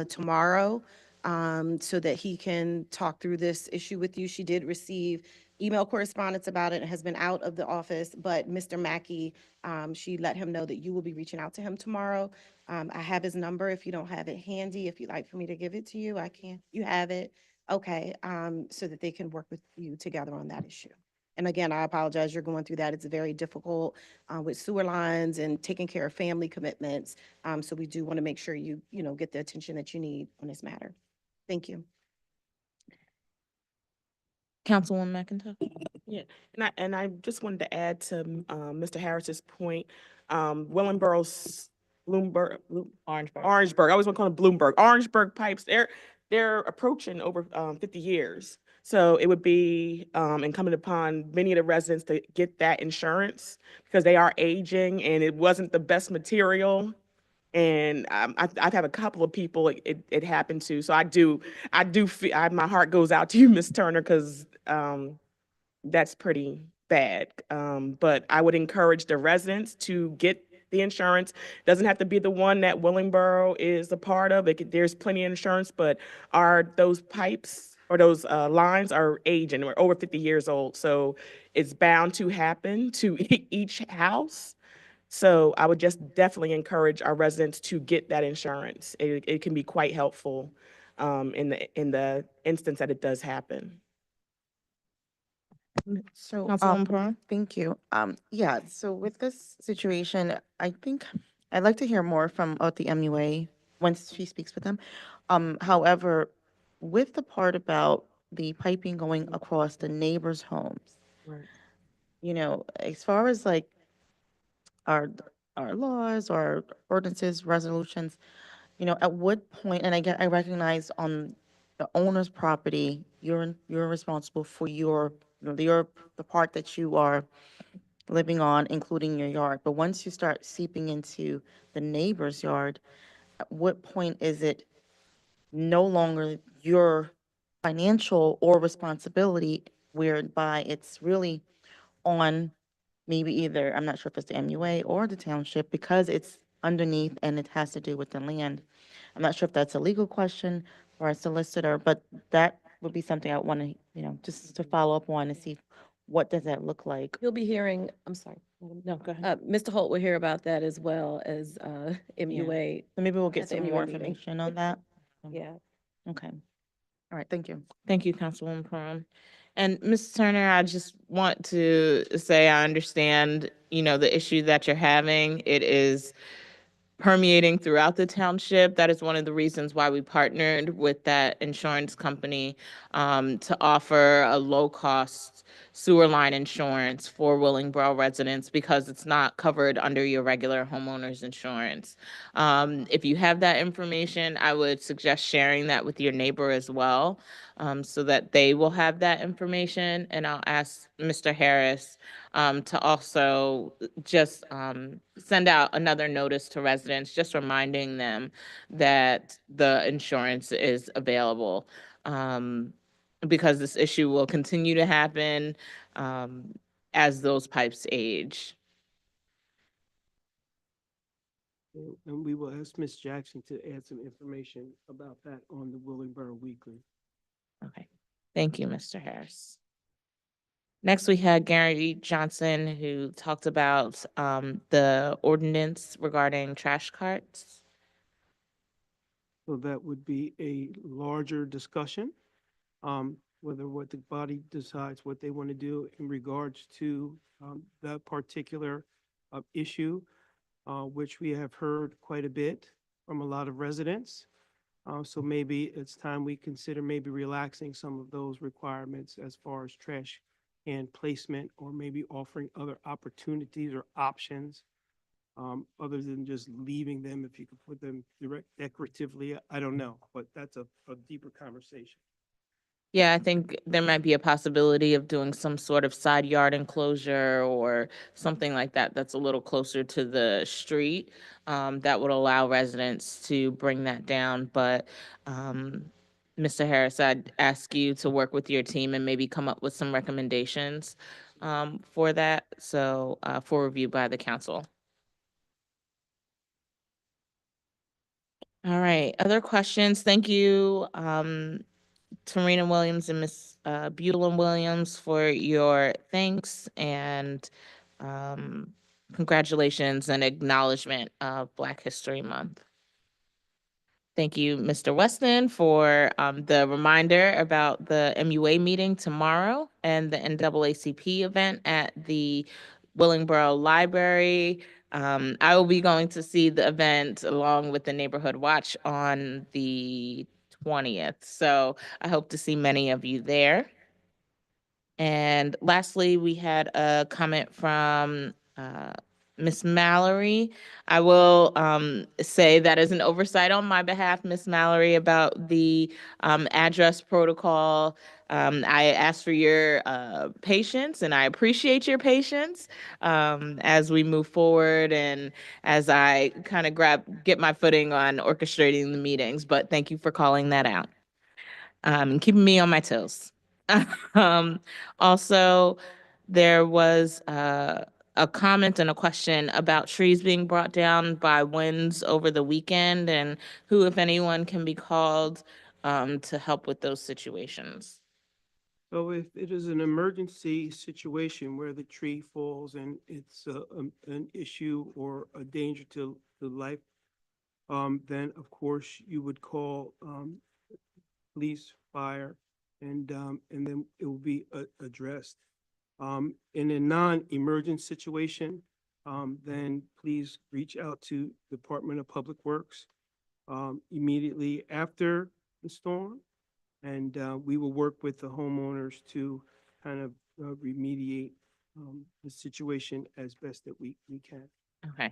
tomorrow so that he can talk through this issue with you. She did receive email correspondence about it and has been out of the office, but Mr. Mackey, she let him know that you will be reaching out to him tomorrow. I have his number if you don't have it handy. If you'd like for me to give it to you, I can. You have it. Okay, so that they can work with you together on that issue. And again, I apologize, you're going through that. It's very difficult with sewer lines and taking care of family commitments. So we do want to make sure you get the attention that you need on this matter. Thank you. Councilwoman McIntosh? Yeah, and I just wanted to add to Mr. Harris's point, Willingboro's Orangeburg. I always want to call it Bloomberg. Orangeburg pipes, they're approaching over 50 years. So it would be incumbent upon many of the residents to get that insurance because they are aging and it wasn't the best material. And I've had a couple of people it happened to. So I do feel, my heart goes out to you, Ms. Turner, because that's pretty bad. But I would encourage the residents to get the insurance. Doesn't have to be the one that Willingboro is a part of. There's plenty of insurance, but are those pipes or those lines are aging or over 50 years old. So it's bound to happen to each house. So I would just definitely encourage our residents to get that insurance. It can be quite helpful in the instance that it does happen. So, Councilwoman Pearl? thank you. Yeah, so with this situation, I think I'd like to hear more from the MUA once she speaks with them. However, with the part about the piping going across the neighbors' homes, you know, as far as like our our laws, our ordinances, resolutions, you know, at what point, and I recognize on the owner's property, you're responsible for the part that you are living on, including your yard. But once you start seeping into the neighbor's yard, at what point is it no longer your financial or responsibility, whereby it's really on maybe either, I'm not sure if it's the MUA or the township, because it's underneath and it has to do with the land. I'm not sure if that's a legal question for a solicitor, but that would be something I want to, you know, just to follow up on and see what does that look like. You'll be hearing, I'm sorry. No, go ahead. Mr. Holt will hear about that as well as MUA. So maybe we'll at get the some MUA more meeting. information on that. Yeah. Okay. All right, thank you. Thank you, Councilwoman Pearl. And Ms. Turner, I just want to say I understand, you know, the issue that you're having. It is permeating throughout the township. That is one of the reasons why we partnered with that insurance company to offer a low-cost sewer line insurance for Willingboro residents because it's not covered under your regular homeowner's insurance. If you have that information, I would suggest sharing that with your neighbor as well, so that they will have that information. And I'll ask Mr. Harris to also just send out another notice to residents, just reminding them that the insurance is available. Because this issue will continue to happen as those pipes age. And we will ask Ms. Jackson to add some information about that on the Willingboro Weekly. Okay, thank you, Mr. Harris. Next, we had Gary Johnson, who talked about the ordinance regarding trash carts. So that would be a larger discussion, whether what the body decides what they want to do in regards to that particular issue, which we have heard quite a bit from a lot of residents. So maybe it's time we consider maybe relaxing some of those requirements as far as trash can placement, or maybe offering other opportunities or options other than just leaving them. If you could put them decoratively, I don't know, but that's a deeper conversation. Yeah, I think there might be a possibility of doing some sort of side yard enclosure or something like that that's a little closer to the street that would allow residents to bring that down. But Mr. Harris, I'd ask you to work with your team and maybe come up with some recommendations for that, so for review by the council. All right, other questions? Thank you, Tarina Williams and Ms. Butylin Williams, for your thanks and congratulations and acknowledgement of Black History Month. Thank you, Mr. Weston, for the reminder about the MUA meeting tomorrow and the NAACP event at the Willingboro Library. I will be going to see the event along with the Neighborhood Watch on the 20th. So I hope to see many of you there. And lastly, we had a comment from Miss Mallory. I will say that as an oversight on my behalf, Miss Mallory, about the address protocol. I ask for your patience, and I appreciate your patience as we move forward and as I kind of get my footing on orchestrating the meetings. But thank you for calling that out and keeping me on my toes. Also, there was a comment and a question about trees being brought down by winds over the weekend and who, if anyone, can be called to help with those situations. So if it is an emergency situation where the tree falls and it's an issue or a danger to life, then of course you would call police, fire, and then it will be addressed. In a non-emergent situation, then please reach out to Department of Public Works immediately after the storm. And we will work with the homeowners to kind of remediate the situation as best that we can. Okay.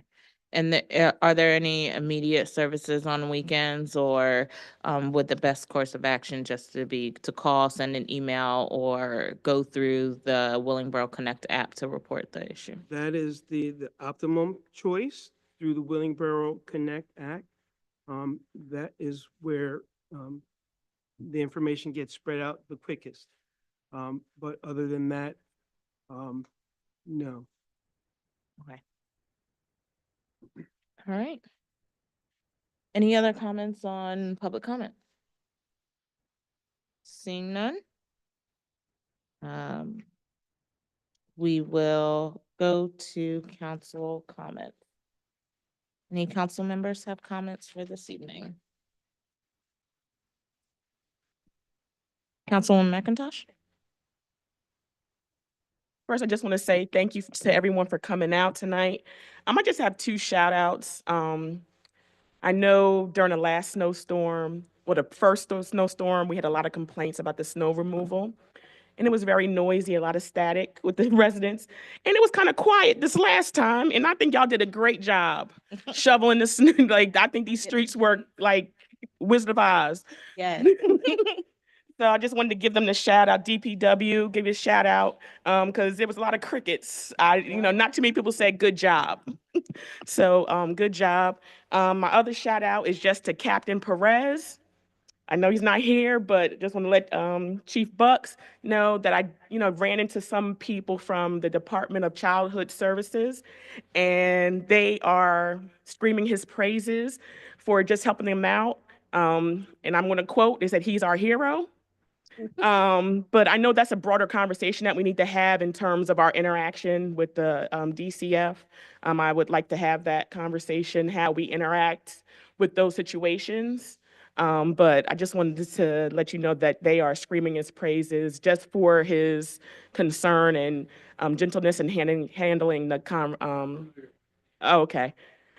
And are there any immediate services on weekends, or would the best course of action just to call, send an email, or go through the Willingboro Connect app to report the issue? That is the optimum choice through the Willingboro Connect Act. That is where the information gets spread out the quickest. But other than that, no. Okay. All right. Any other comments on public comment? Seeing none. We will go to council comments. Any council members have comments for this evening? Councilwoman McIntosh? First, I just want to say thank you to everyone for coming out tonight. I just have two shout outs. I know during the last snowstorm, the first snowstorm, we had a lot of complaints about the snow removal. And it was very noisy, a lot of static with the residents. And it was kind of quiet this last time. And I think y'all did a great job shoveling the snow. Like, I think these streets were like Wizard of Oz. Yes. So I just wanted to give them the shout out, DPW, give you a shout out, because there was a lot of crickets. Not too many people said good job. So good job. My other shout out is just to Captain Perez. I know he's not here, but just want to let Chief Bucks know that I ran into some people from the Department of Childhood Services, and they are screaming his praises for just helping them out. And I'm going to quote, they said, he's our hero. But I know that's a broader conversation that we need to have in terms of our interaction with the DCF. I would like to have that conversation, how we interact with those situations. But I just wanted to let you know that they are screaming his praises just for his concern and gentleness in handling the okay.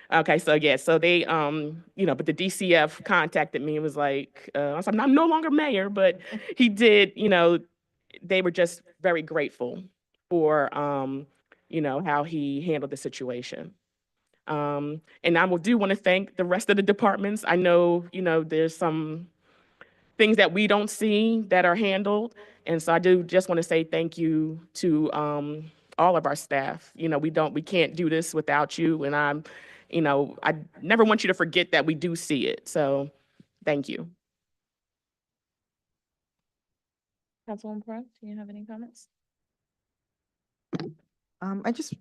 Okay, so yeah, so they, but the DCF contacted me and was like, I said, I'm no longer mayor, but he did, they were just very grateful for, how he handled the situation. And I do want to thank the rest of the departments. I know, there's some things that we don't see that are handled. And so I do just want to say thank you to all of our staff. We can't do this without you. And I never want you to forget that we do see it. So thank you. Councilwoman Perez, do you have any comments? I just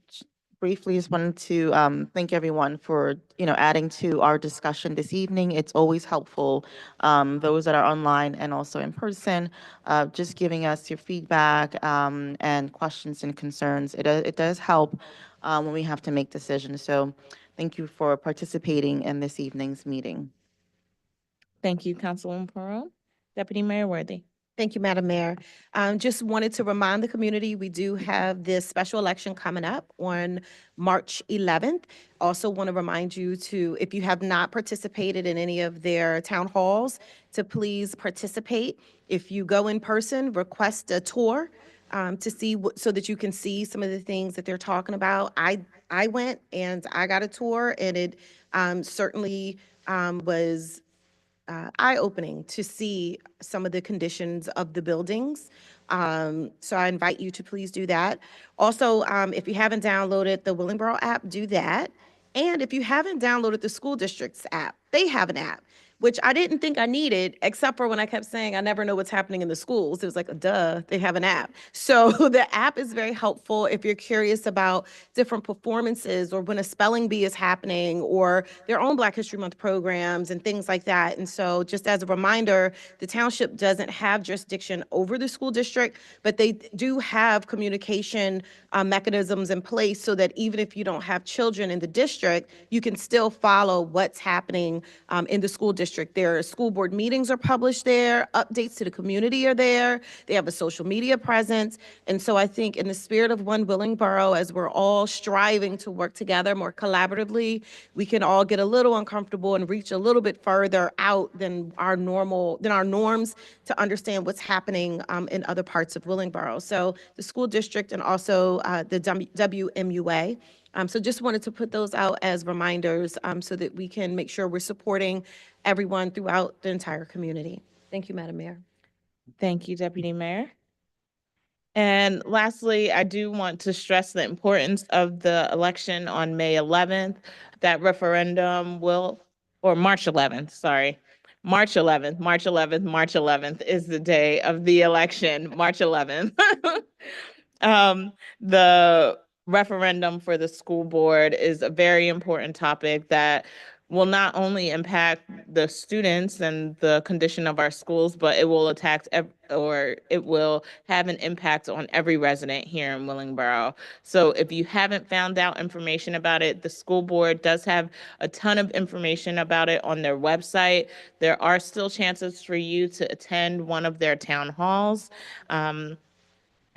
briefly just wanted to thank everyone for, adding to our discussion this evening. It's always helpful, those that are online and also in person, just giving us your feedback and questions and concerns. It does help when we have to make decisions. So thank you for participating in this evening's meeting. Thank you, Councilwoman Perez. Deputy Mayor Worthy. Thank you, Madam Mayor. Just wanted to remind the community, we do have this special election coming up on March 11th. Also want to remind you to, if you have not participated in any of their town halls, to please participate. If you go in person, request a tour to see so that you can see some of the things that they're talking about. I I went and I got a tour, and it certainly was eye-opening to see some of the conditions of the buildings. So I invite you to please do that. Also, if you haven't downloaded the Willingboro app, do that. And if you haven't downloaded the school district's app, they have an app, which I didn't think I needed, except for when I kept saying, I never know what's happening in the schools. It was like, duh, they have an app. So the app is very helpful if you're curious about different performances or when a spelling bee is happening or their own Black History Month programs and things like that. And so just as a reminder, the township doesn't have jurisdiction over the school district, but they do have communication mechanisms in place so that even if you don't have children in the district, you can still follow what's happening in the school district. Their school board meetings are published there, updates to the community are there, they have a social media presence. And so I think in the spirit of One Willingboro, as we're all striving to work together more collaboratively, we can all get a little uncomfortable and reach a little bit further out than our norms to understand what's happening in other parts of Willingboro. So the school district and also the WMUA. So just wanted to put those out as reminders so that we can make sure we're supporting everyone throughout the entire community. Thank you, Madam Mayor. Thank you, Deputy Mayor. And lastly, I do want to stress the importance of the election on May 11th. That referendum or March 11th, sorry. March 11th is the day of the election, March 11th. The referendum for the school board is a very important topic that will not only impact the students and the condition of our schools, but it will it will have an impact on every resident here in Willingboro. So if you haven't found out information about it, the school board does have a ton of information about it on their website. There are still chances for you to attend one of their town halls. And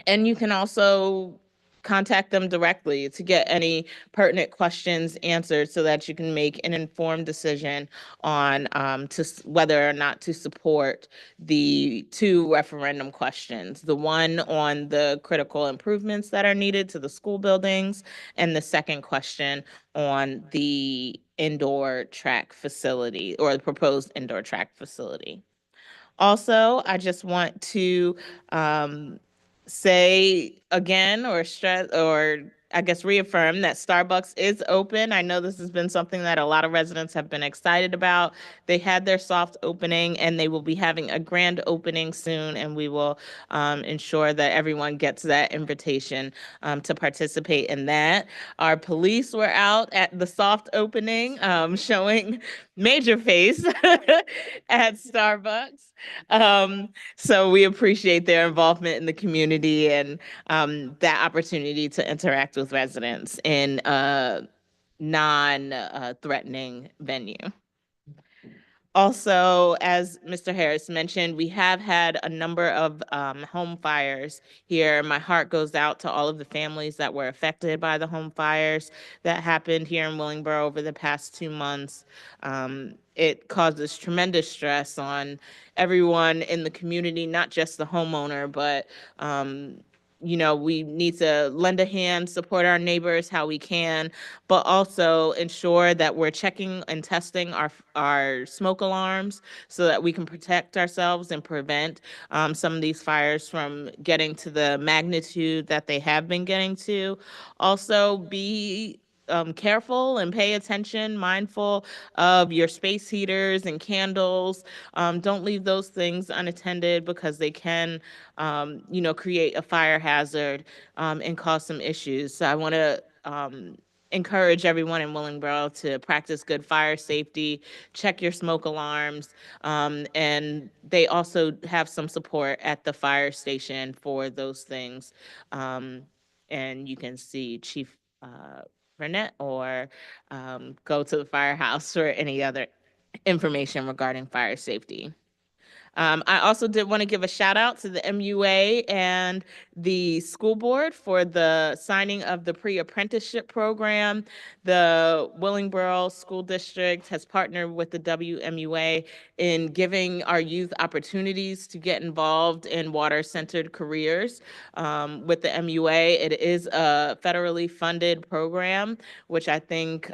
you can also contact them directly to get any pertinent questions answered so that you can make an informed decision on whether or not to support the two referendum questions, the one on the critical improvements that are needed to the school buildings, and the second question on the indoor track facility or the proposed indoor track facility. Also, I just want to say again or stress or I guess reaffirm that Starbucks is open. I know this has been something that a lot of residents have been excited about. They had their soft opening and they will be having a grand opening soon, and we will ensure that everyone gets that invitation to participate in that. Our police were out at the soft opening showing major face at Starbucks. So we appreciate their involvement in the community and that opportunity to interact with residents in a non-threatening venue. Also, as Mr. Harris mentioned, we have had a number of home fires here. My heart goes out to all of the families that were affected by the home fires that happened here in Willingboro over the past 2 months. It causes tremendous stress on everyone in the community, not just the homeowner, but we need to lend a hand, support our neighbors how we can, but also ensure that we're checking and testing our smoke alarms so that we can protect ourselves and prevent some of these fires from getting to the magnitude that they have been getting to. Also, be careful and pay attention, mindful of your space heaters and candles. Don't leave those things unattended because they can, create a fire hazard and cause some issues. So I want to encourage everyone in Willingboro to practice good fire safety, check your smoke alarms, and they also have some support at the fire station for those things. And you can see Chief Burnett or go to the firehouse for any other information regarding fire safety. I also did want to give a shout out to the MUA and the school board for the signing of the pre-apprenticeship program. The Willingboro School District has partnered with the WMUA in giving our youth opportunities to get involved in water-centered careers. With the MUA, it is a federally funded program, which I think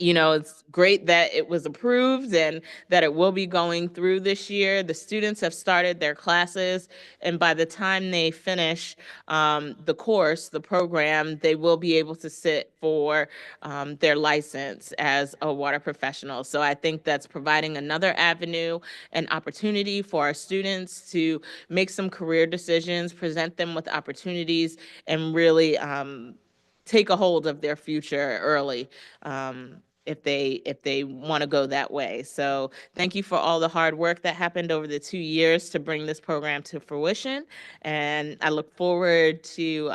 it's great that it was approved and that it will be going through this year. The students have started their classes, and by the time they finish the course, the program, they will be able to sit for their license as a water professional. So I think that's providing another avenue and opportunity for our students to make some career decisions, present them with opportunities, and really take a hold of their future early. If they want to go that way. So thank you for all the hard work that happened over the 2 years to bring this program to fruition. And I look forward to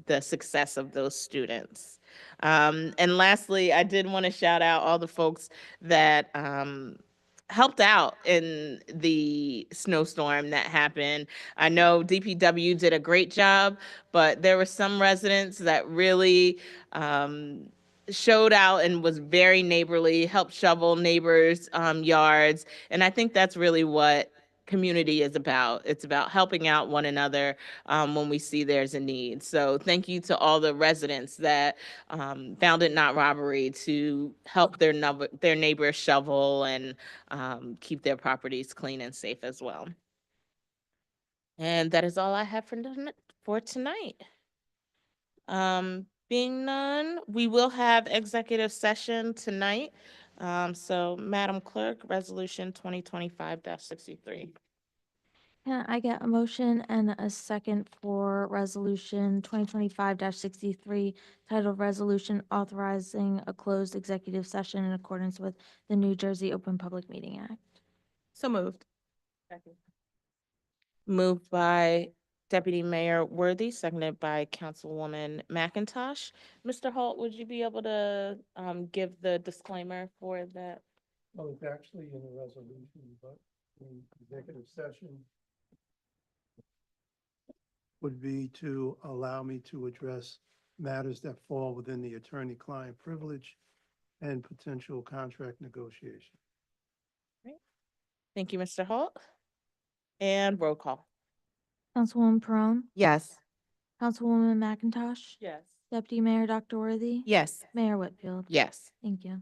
the success of those students. And lastly, I did want to shout out all the folks that helped out in the snowstorm that happened. I know DPW did a great job, but there were some residents that really showed out and was very neighborly, helped shovel neighbors' yards. And I think that's really what community is about. It's about helping out one another when we see there's a need. So thank you to all the residents that found it not robbery to help their neighbors shovel and keep their properties clean and safe as well. And that is all I have for tonight. Being none, we will have executive session tonight. So Madam Clerk, Resolution 2025-63. Can I get a motion and a second for Resolution 2025-63, titled Resolution Authorizing a Closed Executive Session in accordance with the New Jersey Open Public Meeting Act? So moved. Moved by Deputy Mayor Worthy, seconded by Councilwoman McIntosh. Mr. Holt, would you be able to give the disclaimer for that? Well, it's actually in the resolution, but the executive session would be to allow me to address matters that fall within the attorney-client privilege and potential contract negotiation. Thank you, Mr. Holt. And roll call. Councilwoman Perone, Yes. Councilwoman McIntosh, Yes. Deputy Mayor Dr. Worthy, Yes. Mayor Whitfield. Yes. Thank you.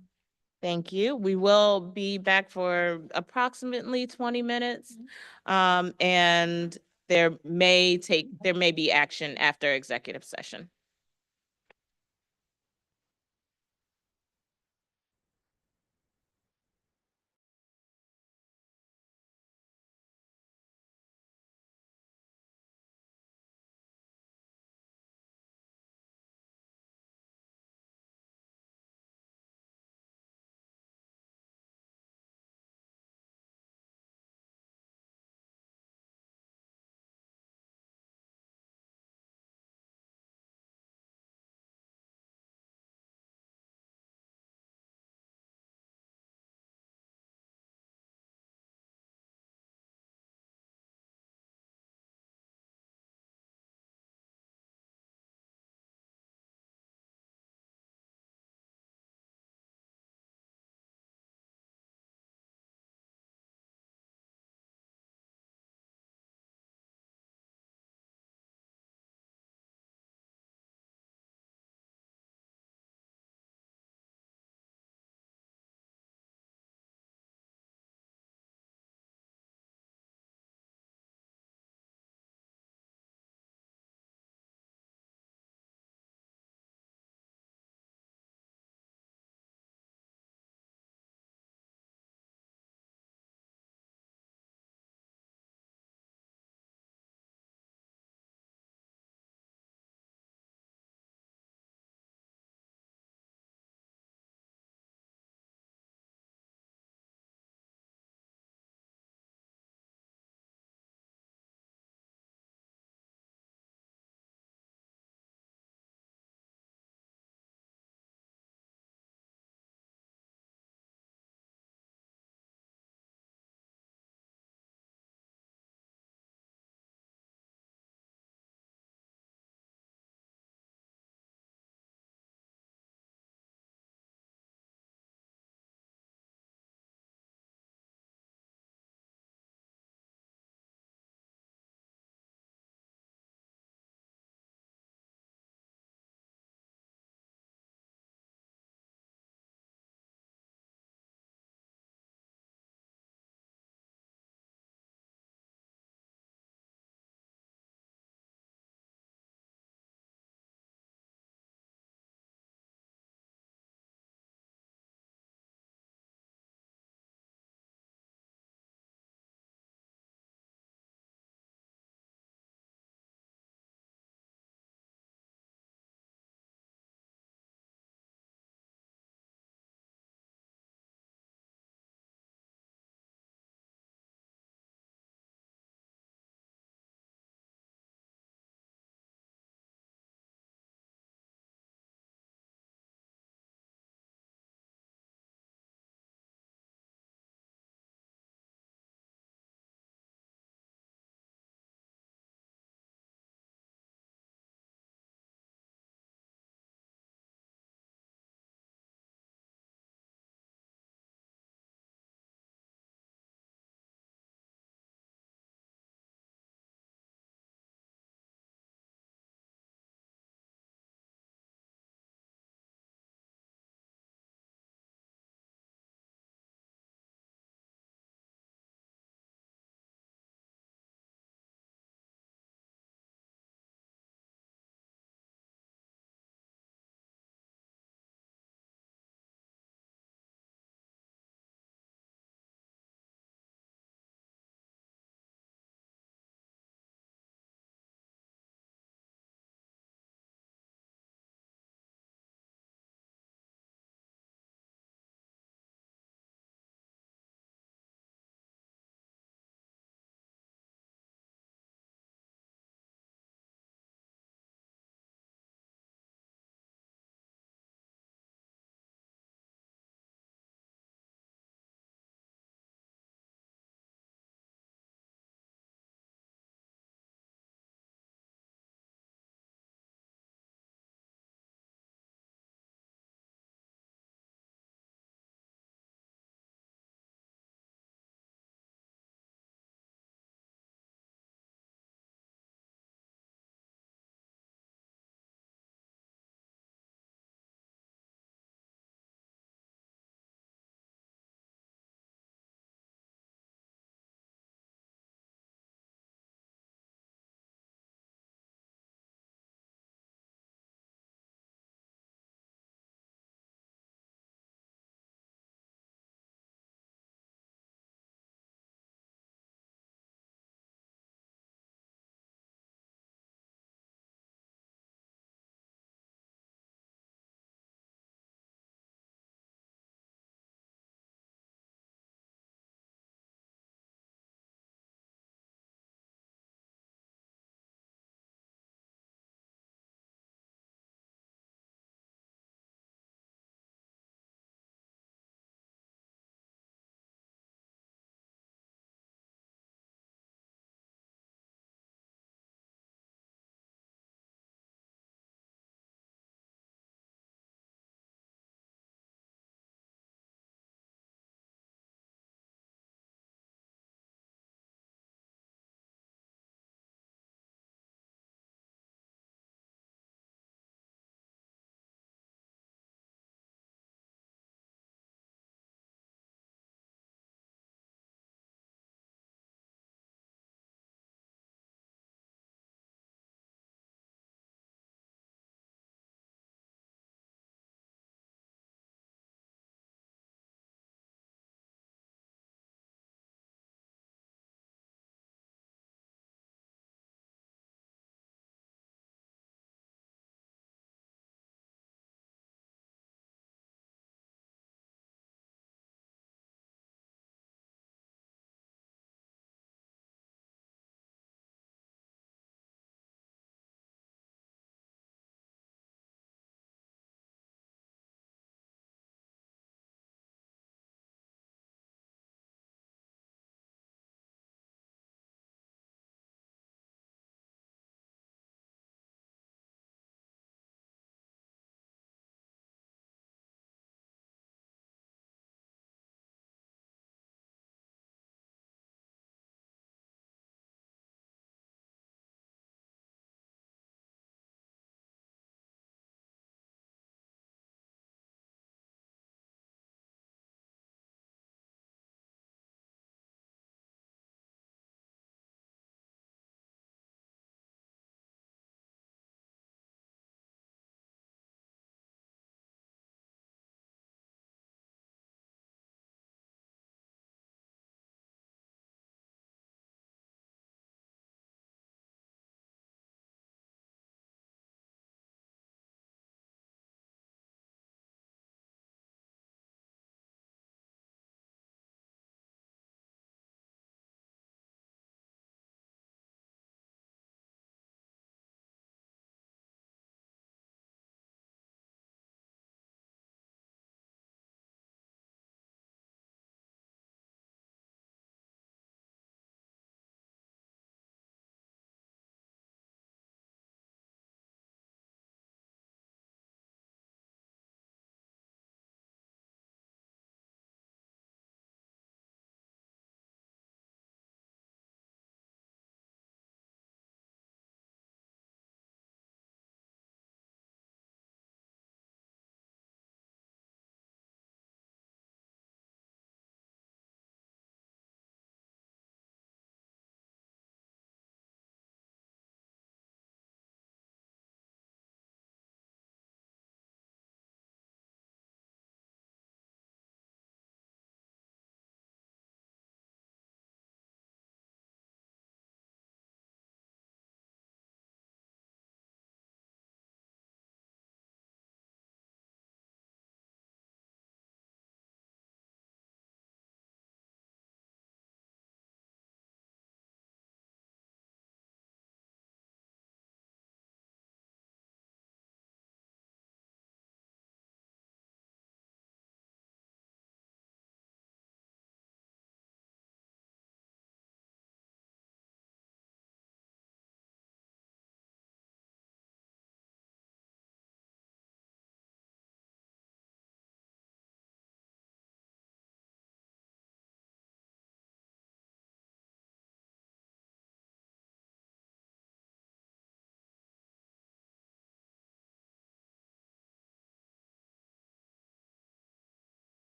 Thank you. We will be back for approximately 20 minutes. And there may be action after executive session.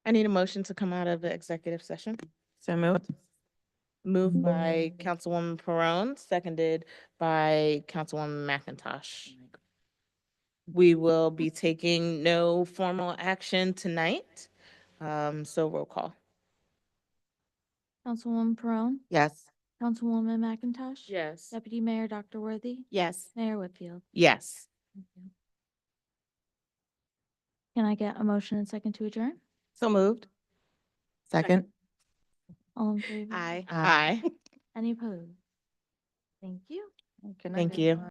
I need a motion to come out of the executive session. So moved. Moved by Councilwoman Perone, seconded by Councilwoman McIntosh. We will be taking no formal action tonight. So roll call. Councilwoman Perone, Yes. Councilwoman McIntosh. Yes. Deputy Mayor Dr. Worthy, Yes. Mayor Whitfield. Yes. Thank you. Can I get a motion and second to adjourn? So moved. Second. All in favor? Aye. Aye. Any opposed? Thank you. Good night, Thank you. everyone.